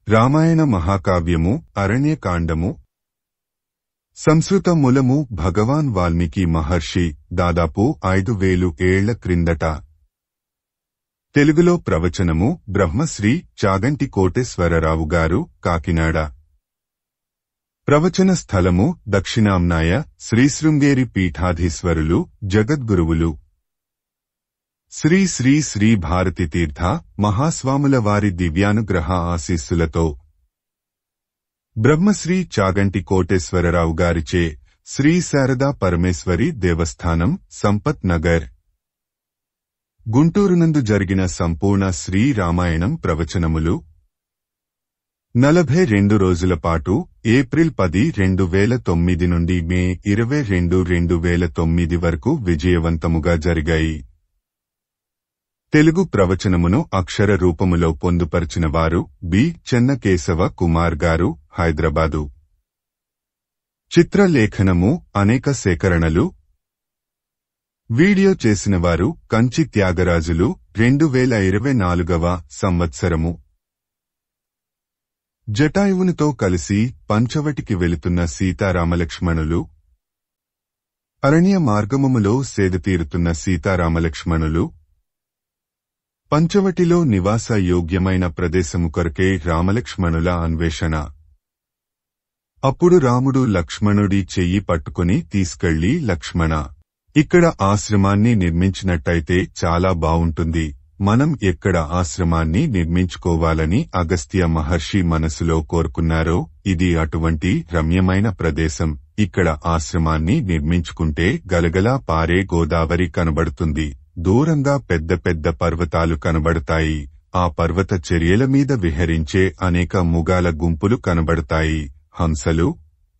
రామాయణ మహాకావ్యము అరణ్యకాండము. సంస్కృత మూలము భగవాన్ వాల్మీకి మహర్షి దాదాపు 5000 ఏళ్ల క్రిందట. తెలుగులో ప్రవచనము బ్రహ్మశ్రీ చాగంటి కోటేశ్వరరావు గారు, కాకినాడ. ప్రవచన స్థలము దక్షిణాంనాయ శ్రీశృంగేరి పీఠాధీశ్వరులు జగద్గురువులు శ్రీ శ్రీ శ్రీ భారతి తీర్థ మహాస్వాముల వారి దివ్యానుగ్రహ ఆశీస్సులతో బ్రహ్మశ్రీ చాగంటి కోటేశ్వరరావు గారిచే శ్రీ శారదా పరమేశ్వరి దేవస్థానం, సంపత్ నగర్, గుంటూరునందు జరిగిన సంపూర్ణ శ్రీ రామాయణం ప్రవచనములు 42 రోజుల పాటు ఏప్రిల్ 10, 2009 నుండి మే 22, 2009 వరకు విజయవంతముగా జరిగాయి. తెలుగు ప్రవచనమును అక్షర రూపములో పొందుపరిచిన వారు బి. చెన్నకేశవ కుమార్ గారు, హైదరాబాదు. చిత్రలేఖనము అనేక సేకరణలు. వీడియో చేసినవారు కంచి త్యాగరాజులు, 2024వ సంవత్సరము. జటాయువునితో కలిసి పంచవటికి వెళుతున్న సీతారామలక్ష్మణులు. అరణ్య మార్గములో సేదతీరుతున్న సీతారామలక్ష్మణులు. పంచవటిలో నివాస యోగ్యమైన ప్రదేశము కొరకే రామలక్ష్మణుల అన్వేషణ. అప్పుడు రాముడు లక్ష్మణుడి చెయ్యి పట్టుకుని తీసుకెళ్లి, లక్ష్మణ, ఇక్కడ ఆశ్రమాన్ని నిర్మించినట్టయితే చాలా బావుంటుంది. మనం ఎక్కడ ఆశ్రమాన్ని నిర్మించుకోవాలని అగస్త్య మహర్షి మనసులో కోరుకున్నారో ఇది అటువంటి రమ్యమైన ప్రదేశం. ఇక్కడ ఆశ్రమాన్ని నిర్మించుకుంటే గలగలా పారే గోదావరి కనబడుతుంది. దూరంగా పెద్ద పెద్ద పర్వతాలు కనబడతాయి. ఆ పర్వత చర్యల మీద విహరించే అనేక మృగాల గుంపులు కనబడతాయి. హంసలు,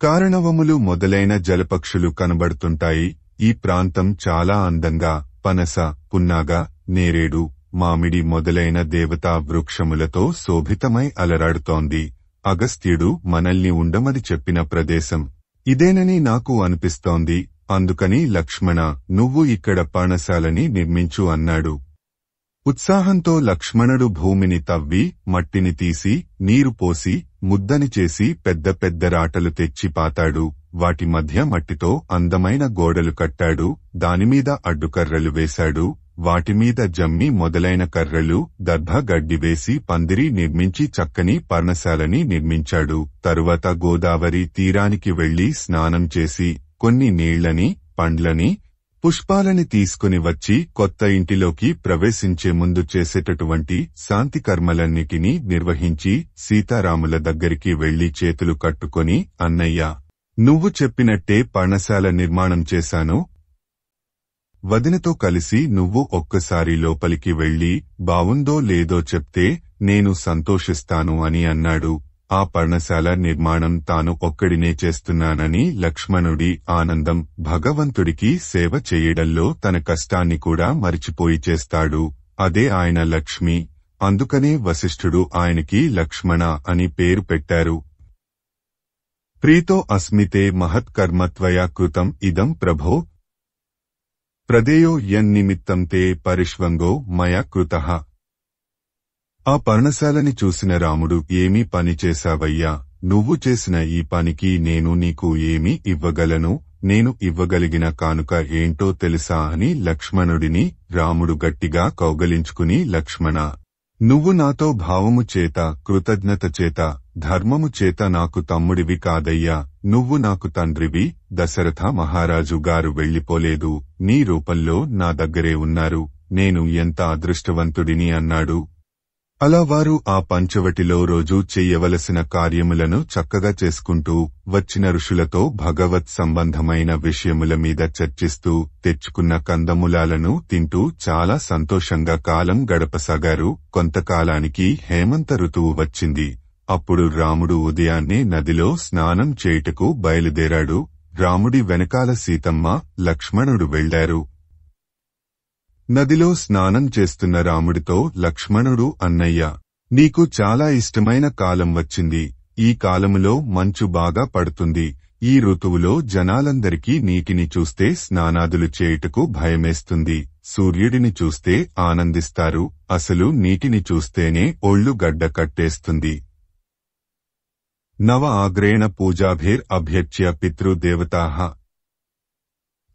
కారణవములు మొదలైన జలపక్షులు కనబడుతుంటాయి. ఈ ప్రాంతం చాలా అందంగా పనస, పున్నాగ, నేరేడు, మామిడి మొదలైన దేవతా వృక్షములతో శోభితమై అలరాడుతోంది. అగస్త్యుడు మనల్ని ఉండమని చెప్పిన ప్రదేశం ఇదేనని నాకు అనిపిస్తోంది. అందుకని లక్ష్మణ, నువ్వు ఇక్కడ పర్ణశాలని నిర్మించు అన్నాడు. ఉత్సాహంతో లక్ష్మణుడు భూమిని తవ్వి, మట్టిని తీసి, నీరు పోసి, ముద్దని చేసి పెద్ద పెద్ద రాటలు తెచ్చి పాతాడు. వాటి మధ్య మట్టితో అందమైన గోడలు కట్టాడు. దానిమీద అడ్డుకర్రలు వేశాడు. వాటిమీద జమ్మి మొదలైన కర్రలు, దర్భ గడ్డి వేసి పందిరి నిర్మించి చక్కని పర్ణశాలని నిర్మించాడు. తరువాత గోదావరి తీరానికి వెళ్లి స్నానం చేసి కొన్ని నీళ్లని, పండ్లని, పుష్పాలని తీసుకుని వచ్చి కొత్త ఇంటిలోకి ప్రవేశించే ముందు చేసేటటువంటి శాంతి కర్మలన్నిటినీ నిర్వహించి సీతారాముల దగ్గరికి వెళ్లి చేతులు కట్టుకొని, అన్నయ్య, నువ్వు చెప్పినట్టే పర్ణశాల నిర్మాణం చేశాను. వదినతో కలిసి నువ్వు ఒక్కసారి లోపలికి వెళ్లి బావుందో లేదో చెప్తే నేను సంతోషిస్తాను అని అన్నాడు. ఆ పర్ణశాల నిర్మాణం తాను ఒక్కడినే చేస్తున్నానని లక్ష్మణుడి ఆనందం భగవంతుడికి సేవ చేయడంలో తన కష్టాన్ని కూడా మరిచిపోయి చేస్తాడు. అదే ఆయన లక్ష్మి. అందుకనే వశిష్ఠుడు ఆయనకి లక్ష్మణ అని పేరు పెట్టారు. ప్రీతో అస్మితే మహత్కర్మత్వయా కృతం ఇదం ప్రభో ప్రదేయో యన్నిమిత్తం తే పరిష్వంగో మయా కృతః. ఆ పర్ణశాలని చూసిన రాముడు, ఏమీ పని చేశావయ్యా, నువ్వు చేసిన ఈ పనికి నేను నీకు ఏమి ఇవ్వగలను, నేను ఇవ్వగలిగిన కానుక ఏంటో తెలుసా అని లక్ష్మణుడిని రాముడు గట్టిగా కౌగలించుకుని, లక్ష్మణ, నువ్వు నాతో భావము చేత, కృతజ్ఞత చేత, ధర్మము చేత నాకు తమ్ముడివి కాదయ్యా, నువ్వు నాకు తండ్రివి. దశరథ మహారాజు గారు వెళ్లిపోలేదు, నీ రూపంలో నా దగ్గరే ఉన్నారు. నేను ఎంత అదృష్టవంతుడిని అన్నాడు. అలా వారు ఆ పంచవటిలో రోజూ చెయ్యవలసిన కార్యములను చక్కగా చేసుకుంటూ, వచ్చిన ఋషులతో భగవత్ సంబంధమైన విషయముల మీద చర్చిస్తూ, తెచ్చుకున్న కందమూలాలను తింటూ చాలా సంతోషంగా కాలం గడపసాగారు. కొంతకాలానికి హేమంత ఋతువు వచ్చింది. అప్పుడు రాముడు ఉదయాన్నే నదిలో స్నానం చేయుటకు బయలుదేరాడు. రాముడి వెనకాల సీతమ్మ, లక్ష్మణుడు వెళ్లారు. నదిలో స్నానం చేస్తున్న రాముడితో లక్ష్మణుడు, అన్నయ్య, నీకు చాలా ఇష్టమైన కాలం వచ్చింది. ఈ కాలములో మంచు బాగా పడుతుంది. ఈ ఋతువులో జనాలందరికీ నీటిని చూస్తే స్నానాదులు చేయుటకు భయమేస్తుంది. సూర్యుడిని చూస్తే ఆనందిస్తారు. అసలు నీటిని చూస్తేనే ఒళ్ళు గడ్డ కట్టేస్తుంది. నవ ఆగ్రేణ పూజాభిర్ అభ్యర్చ్య పితృదేవతాః.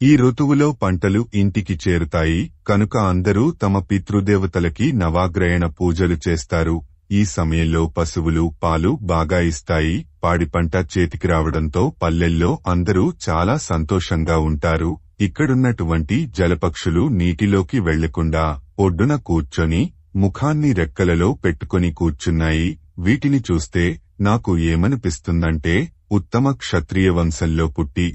ఈ ఋతువులో పంటలు ఇంటికి చేరుతాయి కనుక అందరూ తమ పితృదేవతలకి నవాగ్రయణ పూజలు చేస్తారు. ఈ సమయంలో పశువులు పాలు బాగా ఇస్తాయి. పాడి పంట చేతికి రావడంతో పల్లెల్లో అందరూ చాలా సంతోషంగా ఉంటారు. ఇక్కడున్నటువంటి జలపక్షులు నీటిలోకి వెళ్లకుండా ఒడ్డున కూర్చొని ముఖాన్ని రెక్కలలో పెట్టుకుని కూర్చున్నాయి. వీటిని చూస్తే నాకు ఏమనిపిస్తుందంటే ఉత్తమ క్షత్రియ వంశంలో పుట్టి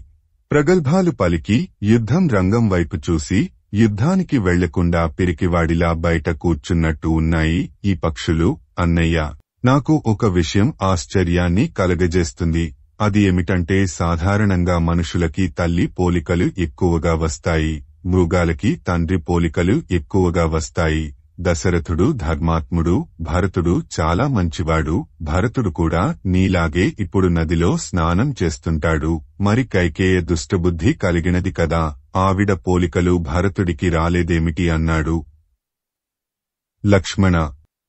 ప్రగల్భాలు పలికి యుద్ధం రంగం వైపు చూసి యుద్ధానికి వెళ్లకుండా పిరికివాడిలా బయట కూర్చున్నట్టు ఉన్నాయి ఈ పక్షులు. అన్నయ్య, నాకు ఒక విషయం ఆశ్చర్యాన్ని కలగజేస్తుంది. అది ఏమిటంటే సాధారణంగా మనుషులకి తల్లి పోలికలు ఎక్కువగా వస్తాయి, మృగాలకి తండ్రి పోలికలు ఎక్కువగా వస్తాయి. దశరథుడు ధర్మాత్ముడు, భరతుడు చాలా మంచివాడు. భరతుడు కూడా నీలాగే ఇప్పుడు నదిలో స్నానం చేస్తుంటాడు. మరి కైకేయ దుష్టబుద్ధి కలిగినది కదా, ఆవిడ పోలికలు భరతుడికి రాలేదేమిటి అన్నాడు. లక్ష్మణ,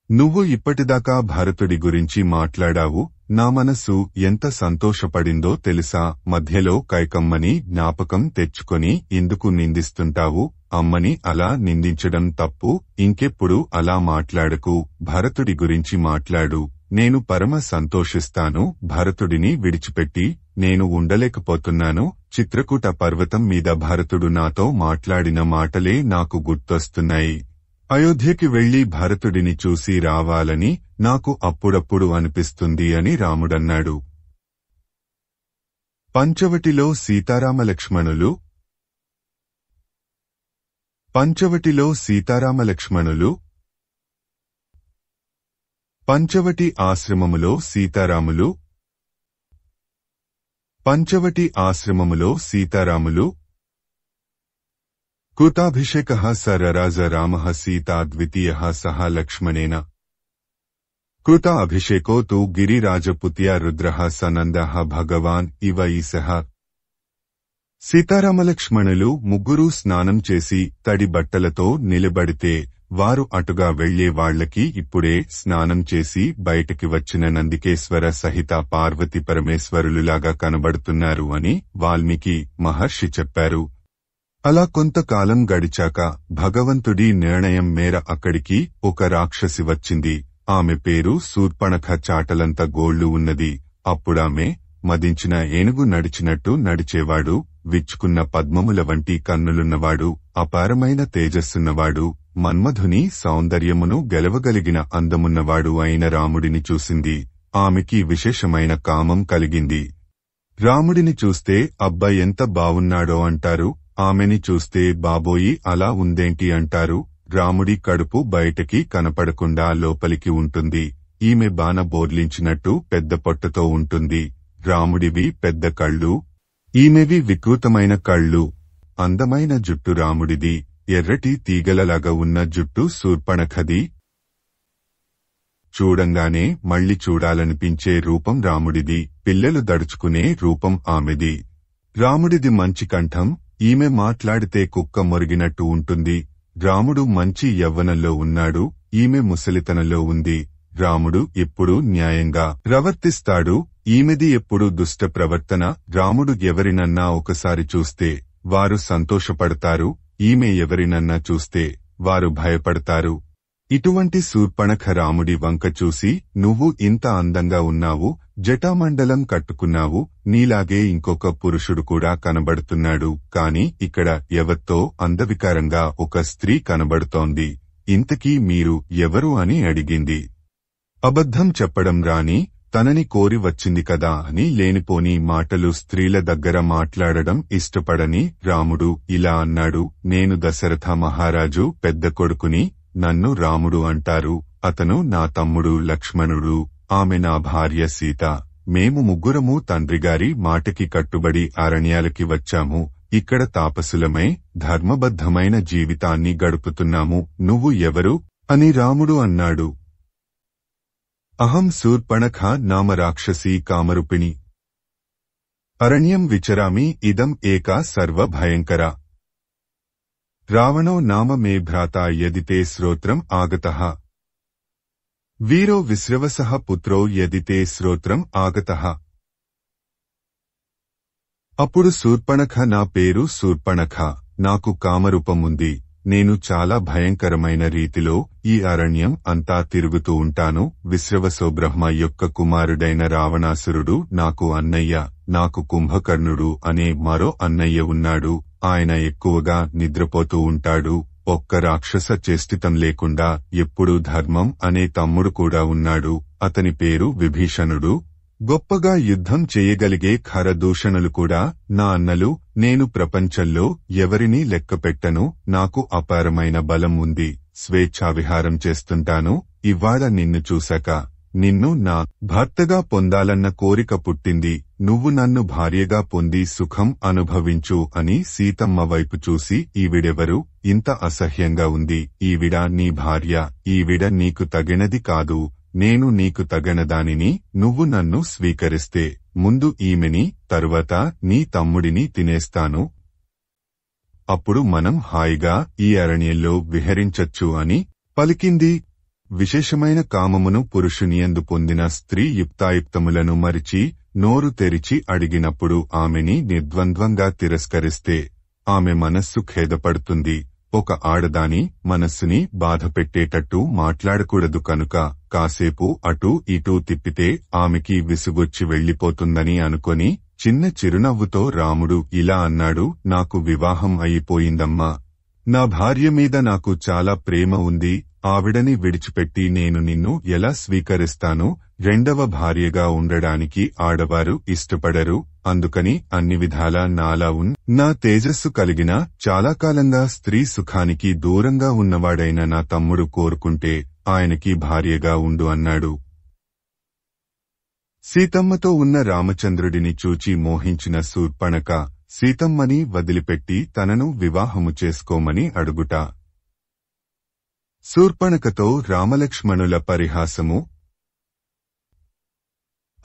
నువ్వు ఇప్పటిదాకా భరతుడి గురించి మాట్లాడావు. నా మనస్సు ఎంత సంతోషపడిందో తెలుసా? మధ్యలో కైకమ్మని జ్ఞాపకం తెచ్చుకొని ఎందుకు నిందిస్తుంటావు? అమ్మని అలా నిందించడం తప్పు. ఇంకెప్పుడు అలా మాట్లాడకు. భరతుడి గురించి మాట్లాడు. నేను పరమ సంతోషిస్తాను. భరతుడిని విడిచిపెట్టి నేను ఉండలేకపోతున్నాను. చిత్రకూట పర్వతం మీద భరతుడు నాతో మాట్లాడిన మాటలే నాకు గుర్తొస్తున్నాయి. అయోధ్యకి వెళ్లి భరతుడిని చూసి రావాలని నాకు అప్పుడప్పుడు అనిపిస్తుంది అని రాముడన్నాడు. పంచవటిలో సీతారామలక్ష్మణులు. పంచవటిలో సీతారామలక్ష్మణులు. పంచవటి ఆశ్రమములో సీతారాములు. పంచవటి ఆశ్రమములో సీతారాములు. కృతాభిషేకః స రరాజ రామః సీతా ద్వితీయః సహ లక్ష్మణేన. కృత అభిషేకో తు గిరిరాజపుత్య రుద్రః సనందః భగవాన్ ఇవ ఈశః. సీతారామలక్ష్మణులు ముగ్గురూ స్నానం చేసి తడి బట్టలతో నిలబడితే వారు అటుగా వెళ్లే వాళ్లకి ఇప్పుడే స్నానం చేసి బయటికి వచ్చిన నందికేశ్వర సహిత పార్వతి పరమేశ్వరులులాగా కనబడుతున్నారు అని వాల్మీకి మహర్షి చెప్పారు. అలా కొంతకాలం గడిచాక భగవంతుడి నిర్ణయం మేర అక్కడికి ఒక రాక్షసి వచ్చింది. ఆమె పేరు శూర్పణఖ. చాటలంత గోళ్లు ఉన్నది. అప్పుడామె మదించిన ఏనుగు నడిచినట్టు నడిచేవాడు, విచ్చుకున్న పద్మముల వంటి కన్నులున్నవాడు, అపారమైన తేజస్సున్నవాడు, మన్మధుని సౌందర్యమును గెలవగలిగిన అందమున్నవాడు అయిన రాముడిని చూసింది. ఆమెకి విశేషమైన కామం కలిగింది. రాముడిని చూస్తే అబ్బా ఎంత బావున్నాడో అంటారు. ఆమెని చూస్తే బాబోయి అలా ఉందేంటి అంటారు. రాముడి కడుపు బయటకి కనపడకుండా లోపలికి ఉంటుంది. ఈమె బాన బోర్లించినట్టు పెద్ద పొట్టతో ఉంటుంది. రాముడివి పెద్ద కళ్ళు, ఈమెవి వికృతమైన కళ్ళు. అందమైన జుట్టు రాముడిది, ఎర్రటి తీగలలాగా ఉన్న జుట్టు శూర్పణఖది. చూడంగానే మళ్లీ చూడాలనిపించే రూపం రాముడిది, పిల్లలు దడుచుకునే రూపం ఆమెది. రాముడిది మంచి కంఠం, ఈమె మాట్లాడితే కుక్క మొరిగినట్టు ఉంటుంది. రాముడు మంచి యవ్వనంలో ఉన్నాడు, ఈమె ముసలితనంలో ఉంది. రాముడు ఎప్పుడూ న్యాయంగా ప్రవర్తిస్తాడు, ఈమెది ఎప్పుడూ దుష్ట ప్రవర్తన. రాముడు ఎవరినన్నా ఒకసారి చూస్తే వారు సంతోషపడతారు, ఈమె ఎవరినన్నా చూస్తే వారు భయపడతారు. ఇటువంటి శూర్పణఖ రాముడి వంక చూసి, నువ్వు ఇంత అందంగా ఉన్నావు, జటామండలం కట్టుకున్నావు, నీలాగే ఇంకొక పురుషుడు కూడా కనబడుతున్నాడు. కాని ఇక్కడ ఎవత్తో అందవికారంగా ఒక స్త్రీ కనబడుతోంది. ఇంతకీ మీరు ఎవరు అని అడిగింది. అబద్ధం చెప్పడం రాని తనని కోరి వచ్చింది కదా అని లేనిపోని మాటలు స్త్రీల దగ్గర మాట్లాడడం ఇష్టపడని రాముడు ఇలా అన్నాడు. నేను దశరథ మహారాజు పెద్ద కొడుకుని, నన్ను రాముడు అంటారు. అతను నా తమ్ముడు లక్ష్మణుడు, ఆమె నా భార్య సీత. మేము ముగ్గురము తండ్రిగారి మాటకి కట్టుబడి అరణ్యాలకి వచ్చాము. ఇక్కడ తాపసులమై ధర్మబద్ధమైన జీవితాన్ని గడుపుతున్నాము. నువ్వు ఎవరు అని రాముడు అన్నాడు. అహం శూర్పణఖ నామ రాక్షసీ కామరూపిణి. అరణ్యం విచరామి ఇదం ఏకా సర్వ భయంకర. రావణో నామ మే భ్రాత యదితే శ్రోత్రం ఆగతః. వీరో విశ్రవసః పుత్రో యదితే శ్రోత్రం ఆగతః. అప్పుడు శూర్పణఖ, నా పేరు శూర్పణఖ, నాకు కామరూపముంది, నేను చాలా భయంకరమైన రీతిలో ఈ అరణ్యం అంతా తిరుగుతూ ఉంటాను. విశ్రవసో బ్రహ్మ యొక్క కుమారుడైన రావణాసురుడు నాకు అన్నయ్య. నాకు కుంభకర్ణుడు అనే మరో అన్నయ్య ఉన్నాడు. ఆయన ఎక్కువగా నిద్రపోతూ ఉంటాడు. ఒక్క రాక్షస చేష్టితం లేకుండా ఎప్పుడూ ధర్మం అనే తమ్ముడు కూడా ఉన్నాడు. అతని పేరు విభీషణుడు. గొప్పగా యుద్ధం చేయగలిగే ఖరదూషణులు కూడా నా అన్నలు. నేను ప్రపంచంలో ఎవరినీ లెక్కపెట్టను. నాకు అపారమైన బలం ఉంది. స్వేచ్ఛావిహారం చేస్తుంటాను. ఇవాళ నిన్ను చూశాక నిన్ను నా భర్తగా పొందాలన్న కోరిక పుట్టింది. నువ్వు నన్ను భార్యగా పొంది సుఖం అనుభవించు అని సీతమ్మ వైపు చూసి, ఈవిడెవరు? ఇంత అసహ్యంగా ఉంది. ఈవిడ నీ భార్య. ఈవిడ నీకు తగినది కాదు. నేను నీకు తగనదానిని. నువ్వు నన్ను స్వీకరిస్తే ముందు ఈమెని, తరువాత నీ తమ్ముడిని తినేస్తాను. అప్పుడు మనం హాయిగా ఈ అరణ్యంలో విహరించచ్చు అని పలికింది. విశేషమైన కామమును పురుషునియందు పొందిన స్త్రీ యుక్తాయుక్తములను మరిచి నోరు తెరిచి అడిగినప్పుడు ఆమెని నిర్ద్వంద్వంగా తిరస్కరిస్తే ఆమె మనస్సు ఖేదపడుతుంది. ఒక ఆడదాని మనస్సుని బాధపెట్టేటట్టు మాట్లాడకూడదు కనుక కాసేపు అటూ ఇటూ తిప్పితే ఆమెకి విసుగొచ్చి వెళ్లిపోతుందని అనుకొని చిన్న చిరునవ్వుతో రాముడు ఇలా అన్నాడు, నాకు వివాహం అయిపోయిందమ్మా. నా భార్య మీద నాకు చాలా ప్రేమ ఉంది. ఆవిడని విడిచిపెట్టి నేను నిన్ను ఎలా స్వీకరిస్తాను? రెండవ భార్యగా ఉండడానికి ఆడవారు ఇష్టపడరు. అందుకని అన్ని విధాలా నాలా నా తేజస్సు కలిగిన, చాలా కాలంగా స్త్రీ సుఖానికి దూరంగా ఉన్నవాడైన నా తమ్ముడు కోరుకుంటే ఆయనకి భార్యగా ఉండు అన్నాడు. సీతమ్మతో ఉన్న రామచంద్రుడిని చూచి మోహించిన శూర్పణఖ సీతమ్మని వదిలిపెట్టి తనను వివాహము చేసుకోమని అడుగుట. శూర్పణఖతో రామలక్ష్మణుల పరిహాసము.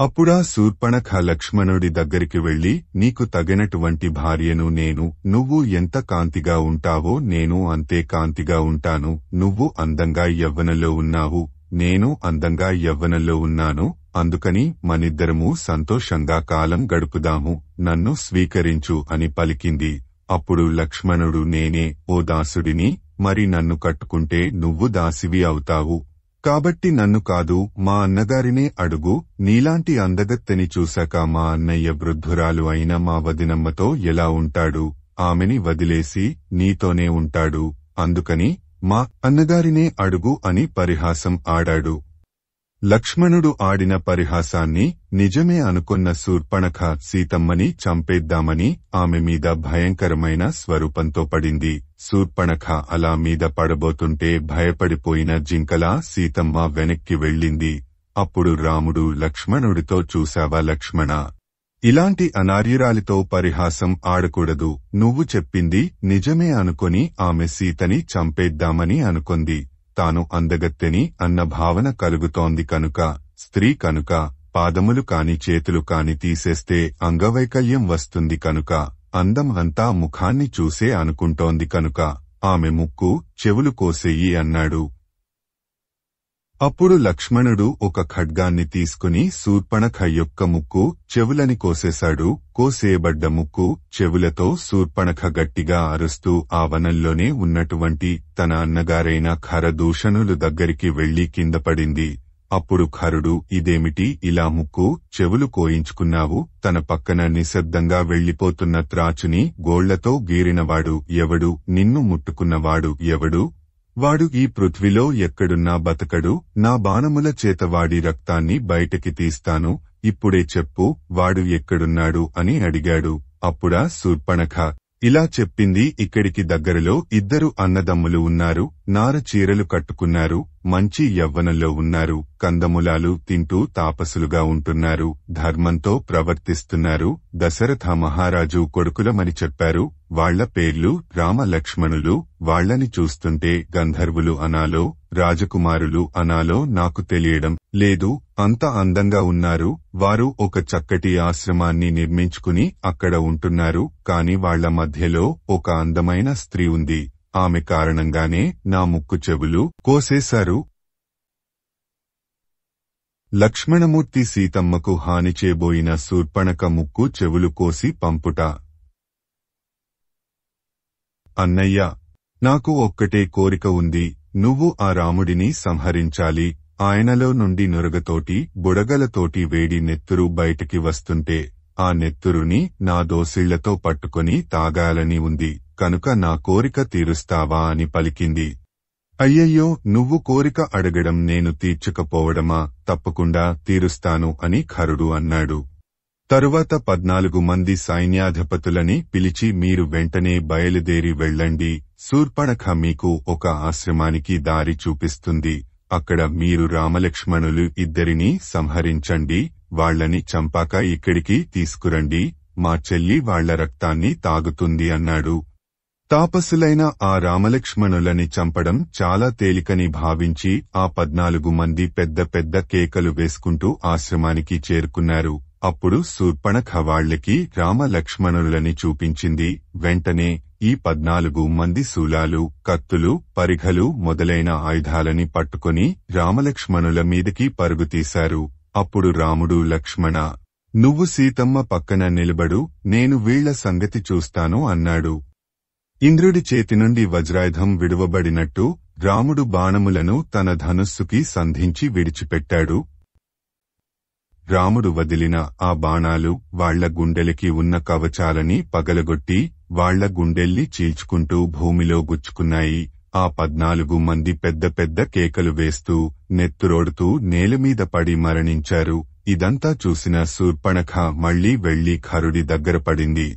అప్పుడా శూర్పణఖ లక్ష్మణుడి దగ్గరికి వెళ్లి, నీకు తగినటువంటి భార్యను నేను. నువ్వు ఎంత కాంతిగా ఉంటావో నేను అంతే కాంతిగా ఉంటాను. నువ్వు అందంగా యవ్వనంలో ఉన్నావు, నేను అందంగా యవ్వనంలో ఉన్నాను. అందుకని మనిద్దరము సంతోషంగా కాలం గడుపుదాము. నన్ను స్వీకరించు అని పలికింది. అప్పుడు లక్ష్మణుడు, నేనే ఓ దాసుడిని. మరి నన్ను కట్టుకుంటే నువ్వు దాసివి అవుతావు. కాబట్టి నన్ను కాదు, మా అన్నగారినే అడుగు. నీలాంటి అందగత్తెని చూశాక మా అన్నయ్య వృద్ధురాలు అయిన మా వదినమ్మతో ఎలా ఉంటాడు? ఆమెని వదిలేసి నీతోనే ఉంటాడు. అందుకని మా అన్నగారినే అడుగు అని పరిహాసం ఆడాడు. లక్ష్మణుడు ఆడిన పరిహాసాన్ని నిజమే అనుకొన్న శూర్పణఖ సీతమ్మని చంపేద్దామని ఆమె మీద భయంకరమైన స్వరూపంతో పడింది. శూర్పణఖ అలా మీద పడబోతుంటే భయపడిపోయిన జింకలా సీతమ్మ వెనక్కి వెళ్ళింది. అప్పుడు రాముడు లక్ష్మణుడితో, చూశావా లక్ష్మణ, ఇలాంటి అనార్యురాలితో పరిహాసం ఆడకూడదు. నువ్వు చెప్పింది నిజమే అనుకొని ఆమె సీతని చంపేద్దామని అనుకొంది. తాను అందగత్తెని అన్న భావన కలుగుతోంది కనుక, స్త్రీ కనుక పాదములు కాని చేతులు కాని తీసేస్తే అంగవైకల్యం వస్తుంది కనుక, అందం అంతా ముఖాన్ని చూసే అనుకుంటోంది కనుక ఆమె ముక్కు చెవులు కోసేయి అన్నాడు. అప్పుడు లక్ష్మణుడు ఒక ఖడ్గాన్ని తీసుకుని శూర్పణఖ యొక్క ముక్కు చెవులని కోసేశాడు. కోసేయబడ్డ ముక్కు చెవులతో శూర్పణఖ గట్టిగా అరుస్తూ ఆ వనంలోనే ఉన్నటువంటి తన అన్నగారైన ఖరదూషణులు దగ్గరికి వెళ్లి కిందపడింది. అప్పుడు ఖరుడు, ఇదేమిటి ఇలా ముక్కు చెవులు కోయించుకున్నావు? తన పక్కన నిశ్శబ్దంగా వెళ్లిపోతున్న త్రాచుని గోళ్లతో గీరినవాడు ఎవడు? నిన్ను ముట్టుకున్నవాడు ఎవడు? వాడు ఈ పృథ్వీలో ఎక్కడున్నా బతకడు. నా బాణముల చేత వాడి రక్తాన్ని బయటకి తీస్తాను. ఇప్పుడే చెప్పు, వాడు ఎక్కడున్నాడు అని అడిగాడు. అప్పుడా శూర్పణఖ ఇలా చెప్పింది, ఇక్కడికి దగ్గరలో ఇద్దరు అన్నదమ్ములు ఉన్నారు. నార చీరలు కట్టుకున్నారు. మంచి యవ్వనంలో ఉన్నారు. కందమూలాలు తింటూ తాపసులుగా ఉంటున్నారు. ధర్మంతో ప్రవర్తిస్తున్నారు. దశరథ మహారాజు కొడుకులమని చెప్పారు. వాళ్ల పేర్లు రామ లక్ష్మణులు. వాళ్లని చూస్తుంటే గంధర్వులు అనాలో రాజకుమారులు అనాలో నాకు తెలియడం లేదు. అంత అందంగా ఉన్నారు. వారు ఒక చక్కటి ఆశ్రమాన్ని నిర్మించుకుని అక్కడ ఉంటున్నారు. కాని వాళ్ల మధ్యలో ఒక అందమైన స్త్రీ ఉంది. ఆమె కారణంగానే నా ముక్కు చెవులు కోసేశారు. లక్ష్మణమూర్తి సీతమ్మకు హాని చేయబోయిన శూర్పణఖ ముక్కు చెవులు కోసి పంపుట. అన్నయ్య, నాకు ఒక్కటే కోరిక ఉంది. నువ్వు ఆ రాముడిని సంహరించాలి. ఆయనలో నుండి నురగతోటి బుడగలతోటి వేడి నెత్తురు బయటికి వస్తుంటే ఆ నెత్తురుని నా దోసిళ్లతో పట్టుకొని తాగాలని ఉంది. కనుక నా కోరిక తీరుస్తావా అని పలికింది. అయ్యయ్యో, నువ్వు కోరిక అడగడం నేను తీర్చకపోవడమా? తప్పకుండా తీరుస్తాను అని ఖరుడు అన్నాడు. తరువాత 14 మంది సైన్యాధిపతులని పిలిచి మీరు వెంటనే బయలుదేరి వెళ్ళండి. శూర్పణఖ మీకు ఒక ఆశ్రమానికి దారి చూపిస్తుంది. అక్కడ మీరు రామలక్ష్మణులు ఇద్దరినీ సంహరించండి. వాళ్లని చంపాక ఇక్కడికి తీసుకురండి. మా చెల్లి వాళ్ల రక్తాన్ని తాగుతుంది అన్నాడు. తాపసులైన ఆ రామలక్ష్మణులని చంపడం చాలా తేలికని భావించి ఆ 14 మంది పెద్ద పెద్ద కేకలు వేసుకుంటూ ఆశ్రమానికి చేరుకున్నారు. అప్పుడు శూర్పణఖ వాళ్లకి రామలక్ష్మణులని చూపించింది. వెంటనే ఈ 14 మంది శూలాలు, కత్తులు, పరిఘలు మొదలైన ఆయుధాలని పట్టుకొని రామలక్ష్మణుల మీదకి పరుగుతీశారు. అప్పుడు రాముడు, లక్ష్మణ, నువ్వు సీతమ్మ పక్కన నిలబడు, నేను వీళ్ల సంగతి చూస్తాను అన్నాడు. ఇంద్రుడి చేతి నుండి వజ్రాయుధం విడువబడినట్టు రాముడు బాణములను తన ధనుస్సుకి సంధించి విడిచిపెట్టాడు. రాముడు వదిలిన ఆ బాణాలు వాళ్ల గుండెలకి ఉన్న కవచాలని పగలగొట్టి వాళ్ల గుండెల్ని చీల్చుకుంటూ భూమిలో గుచ్చుకున్నాయి. ఆ 14 మంది పెద్ద పెద్ద కేకలు వేస్తూ నెత్తురోడుతూ నేలమీద పడి మరణించారు. ఇదంతా చూసిన శూర్పణఖ మళ్లీ వెళ్లి ఖరుడి దగ్గర పడింది.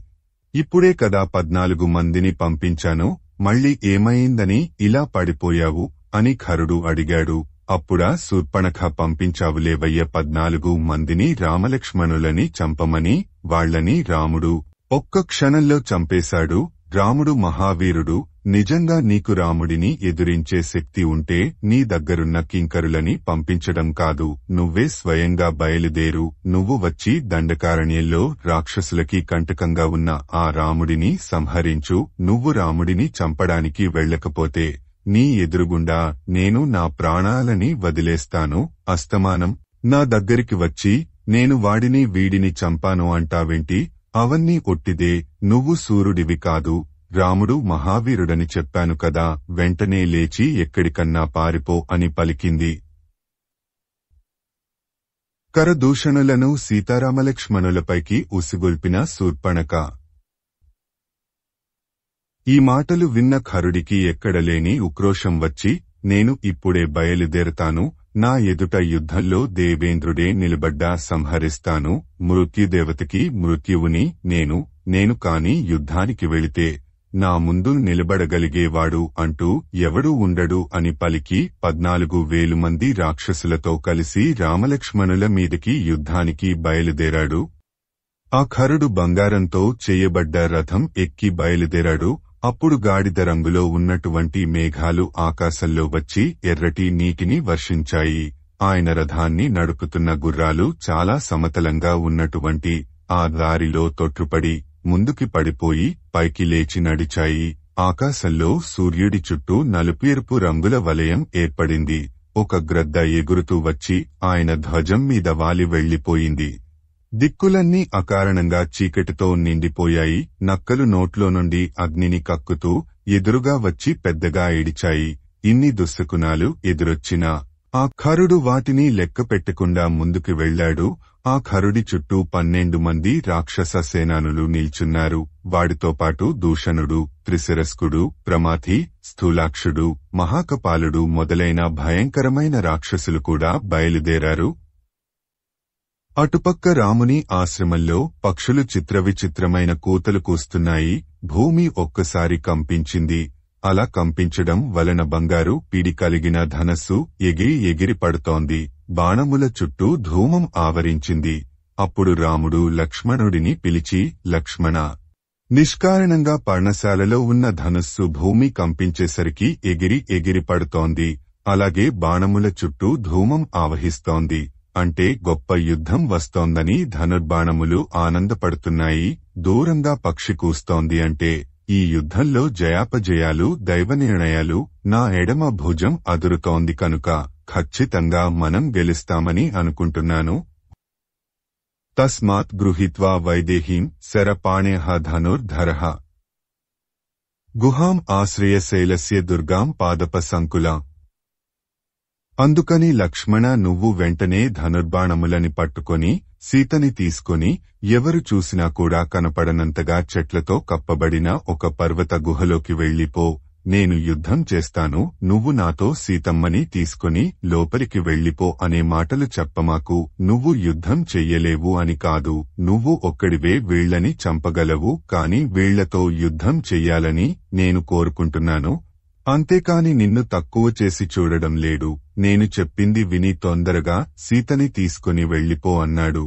ఇప్పుడే కదా 14 మందిని పంపించాను, మళ్లీ ఏమైందని ఇలా పడిపోయావు అని ఖరుడు అడిగాడు. అప్పుడా శూర్పణఖ పంపించావులేవయ్య 14 మందిని రామలక్ష్మణులని చంపమని. వాళ్లని రాముడు ఒక్క క్షణంలో చంపేశాడు. రాముడు మహావీరుడు. నిజంగా నీకు రాముడిని ఎదురించే శక్తి ఉంటే నీ దగ్గరున్న కింకరులని పంపించడం కాదు, నువ్వే స్వయంగా బయలుదేరు. నువ్వు వచ్చి దండకారణ్యంలో రాక్షసులకి కంటకంగా ఉన్న ఆ రాముడిని సంహరించు. నువ్వు రాముడిని చంపడానికి వెళ్ళకపోతే నీ ఎదురుగుండా నేను నా ప్రాణాలని వదిలేస్తాను. అస్తమానం నా దగ్గరికి వచ్చి నేను వాడిని వీడిని చంపాను అంటావేంటి? అవన్నీ ఒట్టిదే. నువ్వు సూర్యుడివి కాదు, రాముడు మహావీరుడని చెప్పాను కదా. వెంటనే లేచి ఎక్కడికన్నా పారిపో అని పలికింది. కరదూషణులను సీతారామలక్ష్మణులపైకి ఉసిగొల్పిన శూర్పణఖ. ఈ మాటలు విన్న ఖరుడికి ఎక్కడలేని ఉక్రోషం వచ్చి, నేను ఇప్పుడే బయలుదేరతాను. నా ఎదుట యుద్ధంలో దేవేంద్రుడే నిలబడ్డా సంహరిస్తాను. మృత్యుదేవతకి మృత్యువుని నేను కాని యుద్ధానికి వెళితే నా ముందు నిలబడగలిగేవాడు అంటూ ఎవడూ ఉండడు అని పలికి 14,000 మంది రాక్షసులతో కలిసి రామలక్ష్మణుల మీదకి యుద్ధానికి బయలుదేరాడు. ఆ ఖరుడు బంగారంతో చేయబడ్డ రథం ఎక్కి బయలుదేరాడు. అప్పుడు గాడిద రంగులో ఉన్నటువంటి మేఘాలు ఆకాశంలో వచ్చి ఎర్రటి నీటిని వర్షించాయి. ఆయన రథాన్ని నడుపుతున్న గుర్రాలు చాలా సమతలంగా ఉన్నటువంటి ఆ దారిలో తొట్రుపడి ముందుకి పడిపోయి పైకి లేచి నడిచాయి. ఆకాశంలో సూర్యుడి చుట్టూ నలుపెరుపు రంగుల వలయం ఏర్పడింది. ఒక గ్రద్ద ఎగురుతూ వచ్చి ఆయన ధ్వజం మీద వాలి వెళ్లిపోయింది. దిక్కులన్నీ అకారణంగా చీకటితో నిండిపోయాయి. నక్కలు నోట్లో నుండి అగ్నిని కక్కుతూ ఎదురుగా వచ్చి పెద్దగా ఏడిచాయి. ఇన్ని దుశ్శకునాలు ఎదురొచ్చినా ఆ ఖరుడు వాటిని లెక్కపెట్టకుండా ముందుకు వెళ్లాడు. ఆ ఖరుడి చుట్టూ 12 మంది రాక్షస సేనానులు నిల్చున్నారు. వాడితో పాటు దూషణుడు, త్రిశిరస్కుడు, ప్రమాథి, స్థూలాక్షుడు, మహాకపాలుడు మొదలైన భయంకరమైన రాక్షసులు కూడా బయలుదేరారు. అటుపక్క రాముని ఆశ్రమంలో పక్షులు చిత్రవిచిత్రమైన కూతలు కూస్తున్నాయి. భూమి ఒక్కసారి కంపించింది. అలా కంపించడం వలన బంగారు పిడి కలిగిన ధనస్సు ఎగిరి ఎగిరి పడుతోంది. బాణముల చుట్టూ ధూమం ఆవరించింది. అప్పుడు రాముడు లక్ష్మణుడిని పిలిచి, లక్ష్మణ, నిష్కారణంగా పర్ణశాలలో ఉన్న ధనుస్సు భూమి కంపించేసరికి ఎగిరి ఎగిరి పడుతోంది. అలాగే బాణముల చుట్టూ ధూమం ఆవహిస్తోంది. అంటే గొప్ప యుద్ధం వస్తోందని ధనుర్బాణములు ఆనందపడుతున్నాయి. దూరంగా పక్షి కూస్తోంది అంటే ఈ యుద్ధంలో జయాపజయాలు దైవనిర్ణయాలు. నా ఎడమ భుజం అదురుతోంది కనుక ఖచ్చితంగా మనం గెలుస్తామని అనుకుంటున్నాను. తస్మాత్ గృహీత్వా వైదేహీం శరపాణేః ధనుర్ధరః గుహాం ఆశ్రయశైలస్య దుర్గాం పాదపసంకులా. అందుకని లక్ష్మణ, నువ్వు వెంటనే ధనుర్బాణములని పట్టుకొని సీతని తీసుకొని ఎవరు చూసినా కూడా కనపడనంతగా చెట్లతో కప్పబడిన ఒక పర్వత గుహలోకి వెళ్ళిపో. నేను యుద్ధం చేస్తాను, నువ్వు నాతో సీతమ్మని తీసుకొని లోపలికి వెళ్ళిపో అనే మాటలు చెప్పమాకు. నువ్వు యుద్ధం చెయ్యలేవు అని కాదు, నువ్వు ఒక్కడివే వీళ్లని చంపగలవు, కాని వీళ్లతో యుద్ధం చెయ్యాలని నేను కోరుకుంటున్నాను. అంతేకాని నిన్ను తక్కువ చేసి చూడడం లేదు. నేను చెప్పింది విని తొందరగా సీతని తీసుకొని వెళ్ళిపో అన్నాడు.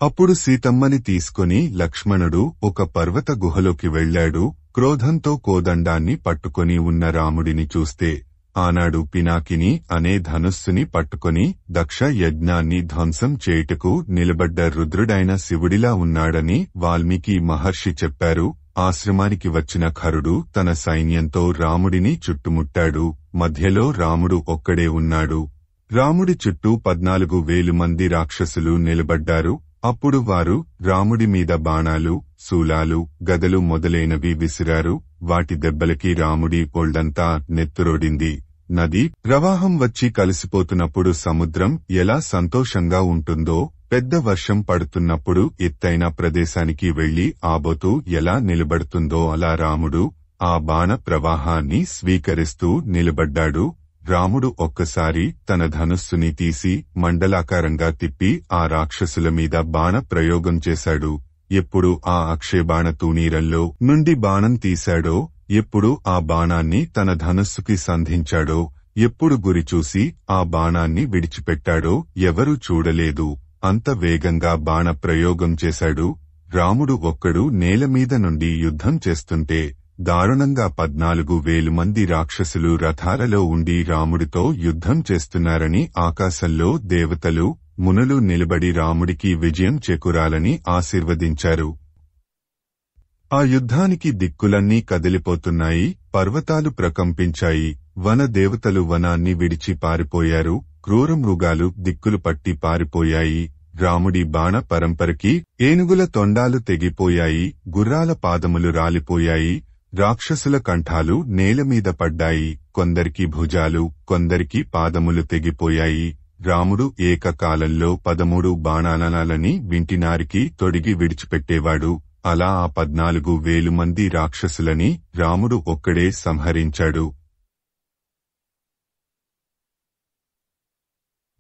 అప్పుడు సీతమ్మని తీసుకొని లక్ష్మణుడు ఒక పర్వత గుహలోకి వెళ్లాడు. క్రోధంతో కోదండాన్ని పట్టుకొని ఉన్న రాముడిని చూస్తే ఆనాడు పినాకిని అనే ధనుస్సుని పట్టుకొని దక్ష యజ్ఞాన్ని ధ్వంసం చేయుటకు నిలబడ్డ రుద్రుడైన శివుడిలా ఉన్నాడని వాల్మీకి మహర్షి చెప్పారు. ఆశ్రమానికి వచ్చిన ఖరుడు తన సైన్యంతో రాముడిని చుట్టుముట్టాడు. మధ్యలో రాముడు ఒక్కడే ఉన్నాడు. రాముడి చుట్టూ 14,000 మంది రాక్షసులు నిలబడ్డారు. అప్పుడు వారు రాముడి మీద బాణాలు, శూలాలు, గదలు మొదలైనవి విసిరారు. వాటి దెబ్బలకి రాముడి ఒళ్లంతా నెత్తురోడింది. నది ప్రవాహం వచ్చి కలిసిపోతున్నప్పుడు సముద్రం ఎలా సంతోషంగా ఉంటుందో, పెద్ద వర్షం పడుతున్నప్పుడు ఎత్తైన ప్రదేశానికి వెళ్లి ఆబోతూ ఎలా నిలబడుతుందో అలా రాముడు ఆ బాణ ప్రవాహాన్ని స్వీకరిస్తూ నిలబడ్డాడు. రాముడు ఒక్కసారి తన ధనుస్సుని తీసి మండలాకారంగా తిప్పి ఆ రాక్షసుల మీద బాణ ప్రయోగం చేశాడు. ఎప్పుడు ఆ అక్షయబాణ తూణీరంలో నుండి బాణం తీశాడో, ఎప్పుడు ఆ బాణాన్ని తన ధనుస్సుకి సంధించాడో, ఎప్పుడు గురి చూసి ఆ బాణాన్ని విడిచిపెట్టాడో ఎవరూ చూడలేదు. అంత వేగంగా బాణ ప్రయోగం చేశాడు. రాముడు ఒక్కడు నేలమీద నుండి యుద్ధం చేస్తుంటే దారుణంగా 14,000 మంది రాక్షసులు రథాలలో ఉండి రాముడితో యుద్ధం చేస్తున్నారని ఆకాశంలో దేవతలు, మునులు నిలబడి రాముడికి విజయం చేకూరాలని ఆశీర్వదించారు. ఆ యుద్ధానికి దిక్కులన్నీ కదిలిపోతున్నాయి, పర్వతాలు ప్రకంపించాయి, వన దేవతలు వనాన్ని విడిచి పారిపోయారు, క్రూర మృగాలు దిక్కులు పట్టి పారిపోయాయి. రాముడి బాణ పరంపరకి ఏనుగుల తొండాలు తెగిపోయాయి, గుర్రాల పాదములు రాలిపోయాయి, రాక్షసుల కంఠాలు నేలమీద పడ్డాయి, కొందరికి భుజాలు, కొందరికి పాదములు తెగిపోయాయి. రాముడు ఏకకాలంలో 13 బాణాలని వింటినారికి తొడిగి విడిచిపెట్టేవాడు. అలా ఆ 14,000 మంది రాక్షసులని రాముడు ఒక్కడే సంహరించాడు.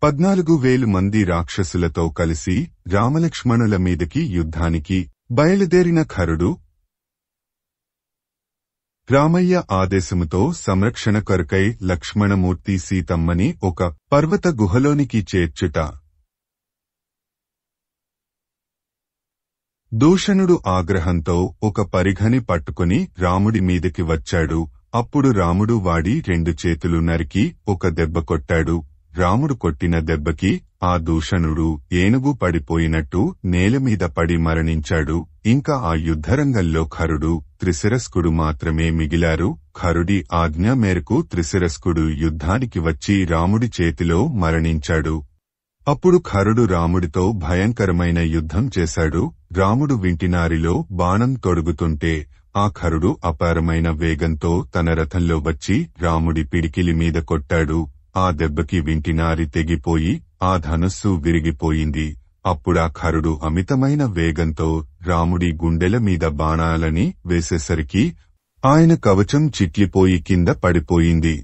14,000 మంది రాక్షసులతో కలిసి రామలక్ష్మణుల మీదకి యుద్ధానికి బయలుదేరిన ఖరుడు రామయ్య ఆదేశముతో సంరక్షణ కొరకై లక్ష్మణమూర్తి సీతమ్మని ఒక పర్వత గుహలోనికి చేర్చుట. దూషణుడు ఆగ్రహంతో ఒక పరిఘని పట్టుకుని రాముడి మీదకి వచ్చాడు. అప్పుడు రాముడు వాడి 2 చేతులు నరికి ఒక దెబ్బ కొట్టాడు. రాముడు కొట్టిన దెబ్బకి ఆ దూషణుడు ఏనుగు పడిపోయినట్టు నేలమీద పడి మరణించాడు. ఇంకా ఆ యుద్ధరంగంలో ఖరుడు, త్రిశిరస్కుడు మాత్రమే మిగిలారు. ఖరుడి ఆజ్ఞ మేరకు త్రిశిరస్కుడు యుద్ధానికి వచ్చి రాముడి చేతిలో మరణించాడు. అప్పుడు ఖరుడు రాముడితో భయంకరమైన యుద్ధం చేశాడు. రాముడు వింటినారిలో బాణం తొడుగుతుంటే ఆ ఖరుడు అపారమైన వేగంతో తన రథంలో వచ్చి రాముడి పిడికిలి మీద కొట్టాడు. ఆ దెబ్బకి వింటినారి తెగిపోయి ఆ ధనుస్సు విరిగిపోయింది. అప్పుడా ఖరుడు అమితమైన వేగంతో రాముడి గుండెల మీద బాణాలని వేసేసరికి ఆయన కవచం చిట్లిపోయి కింద పడిపోయింది.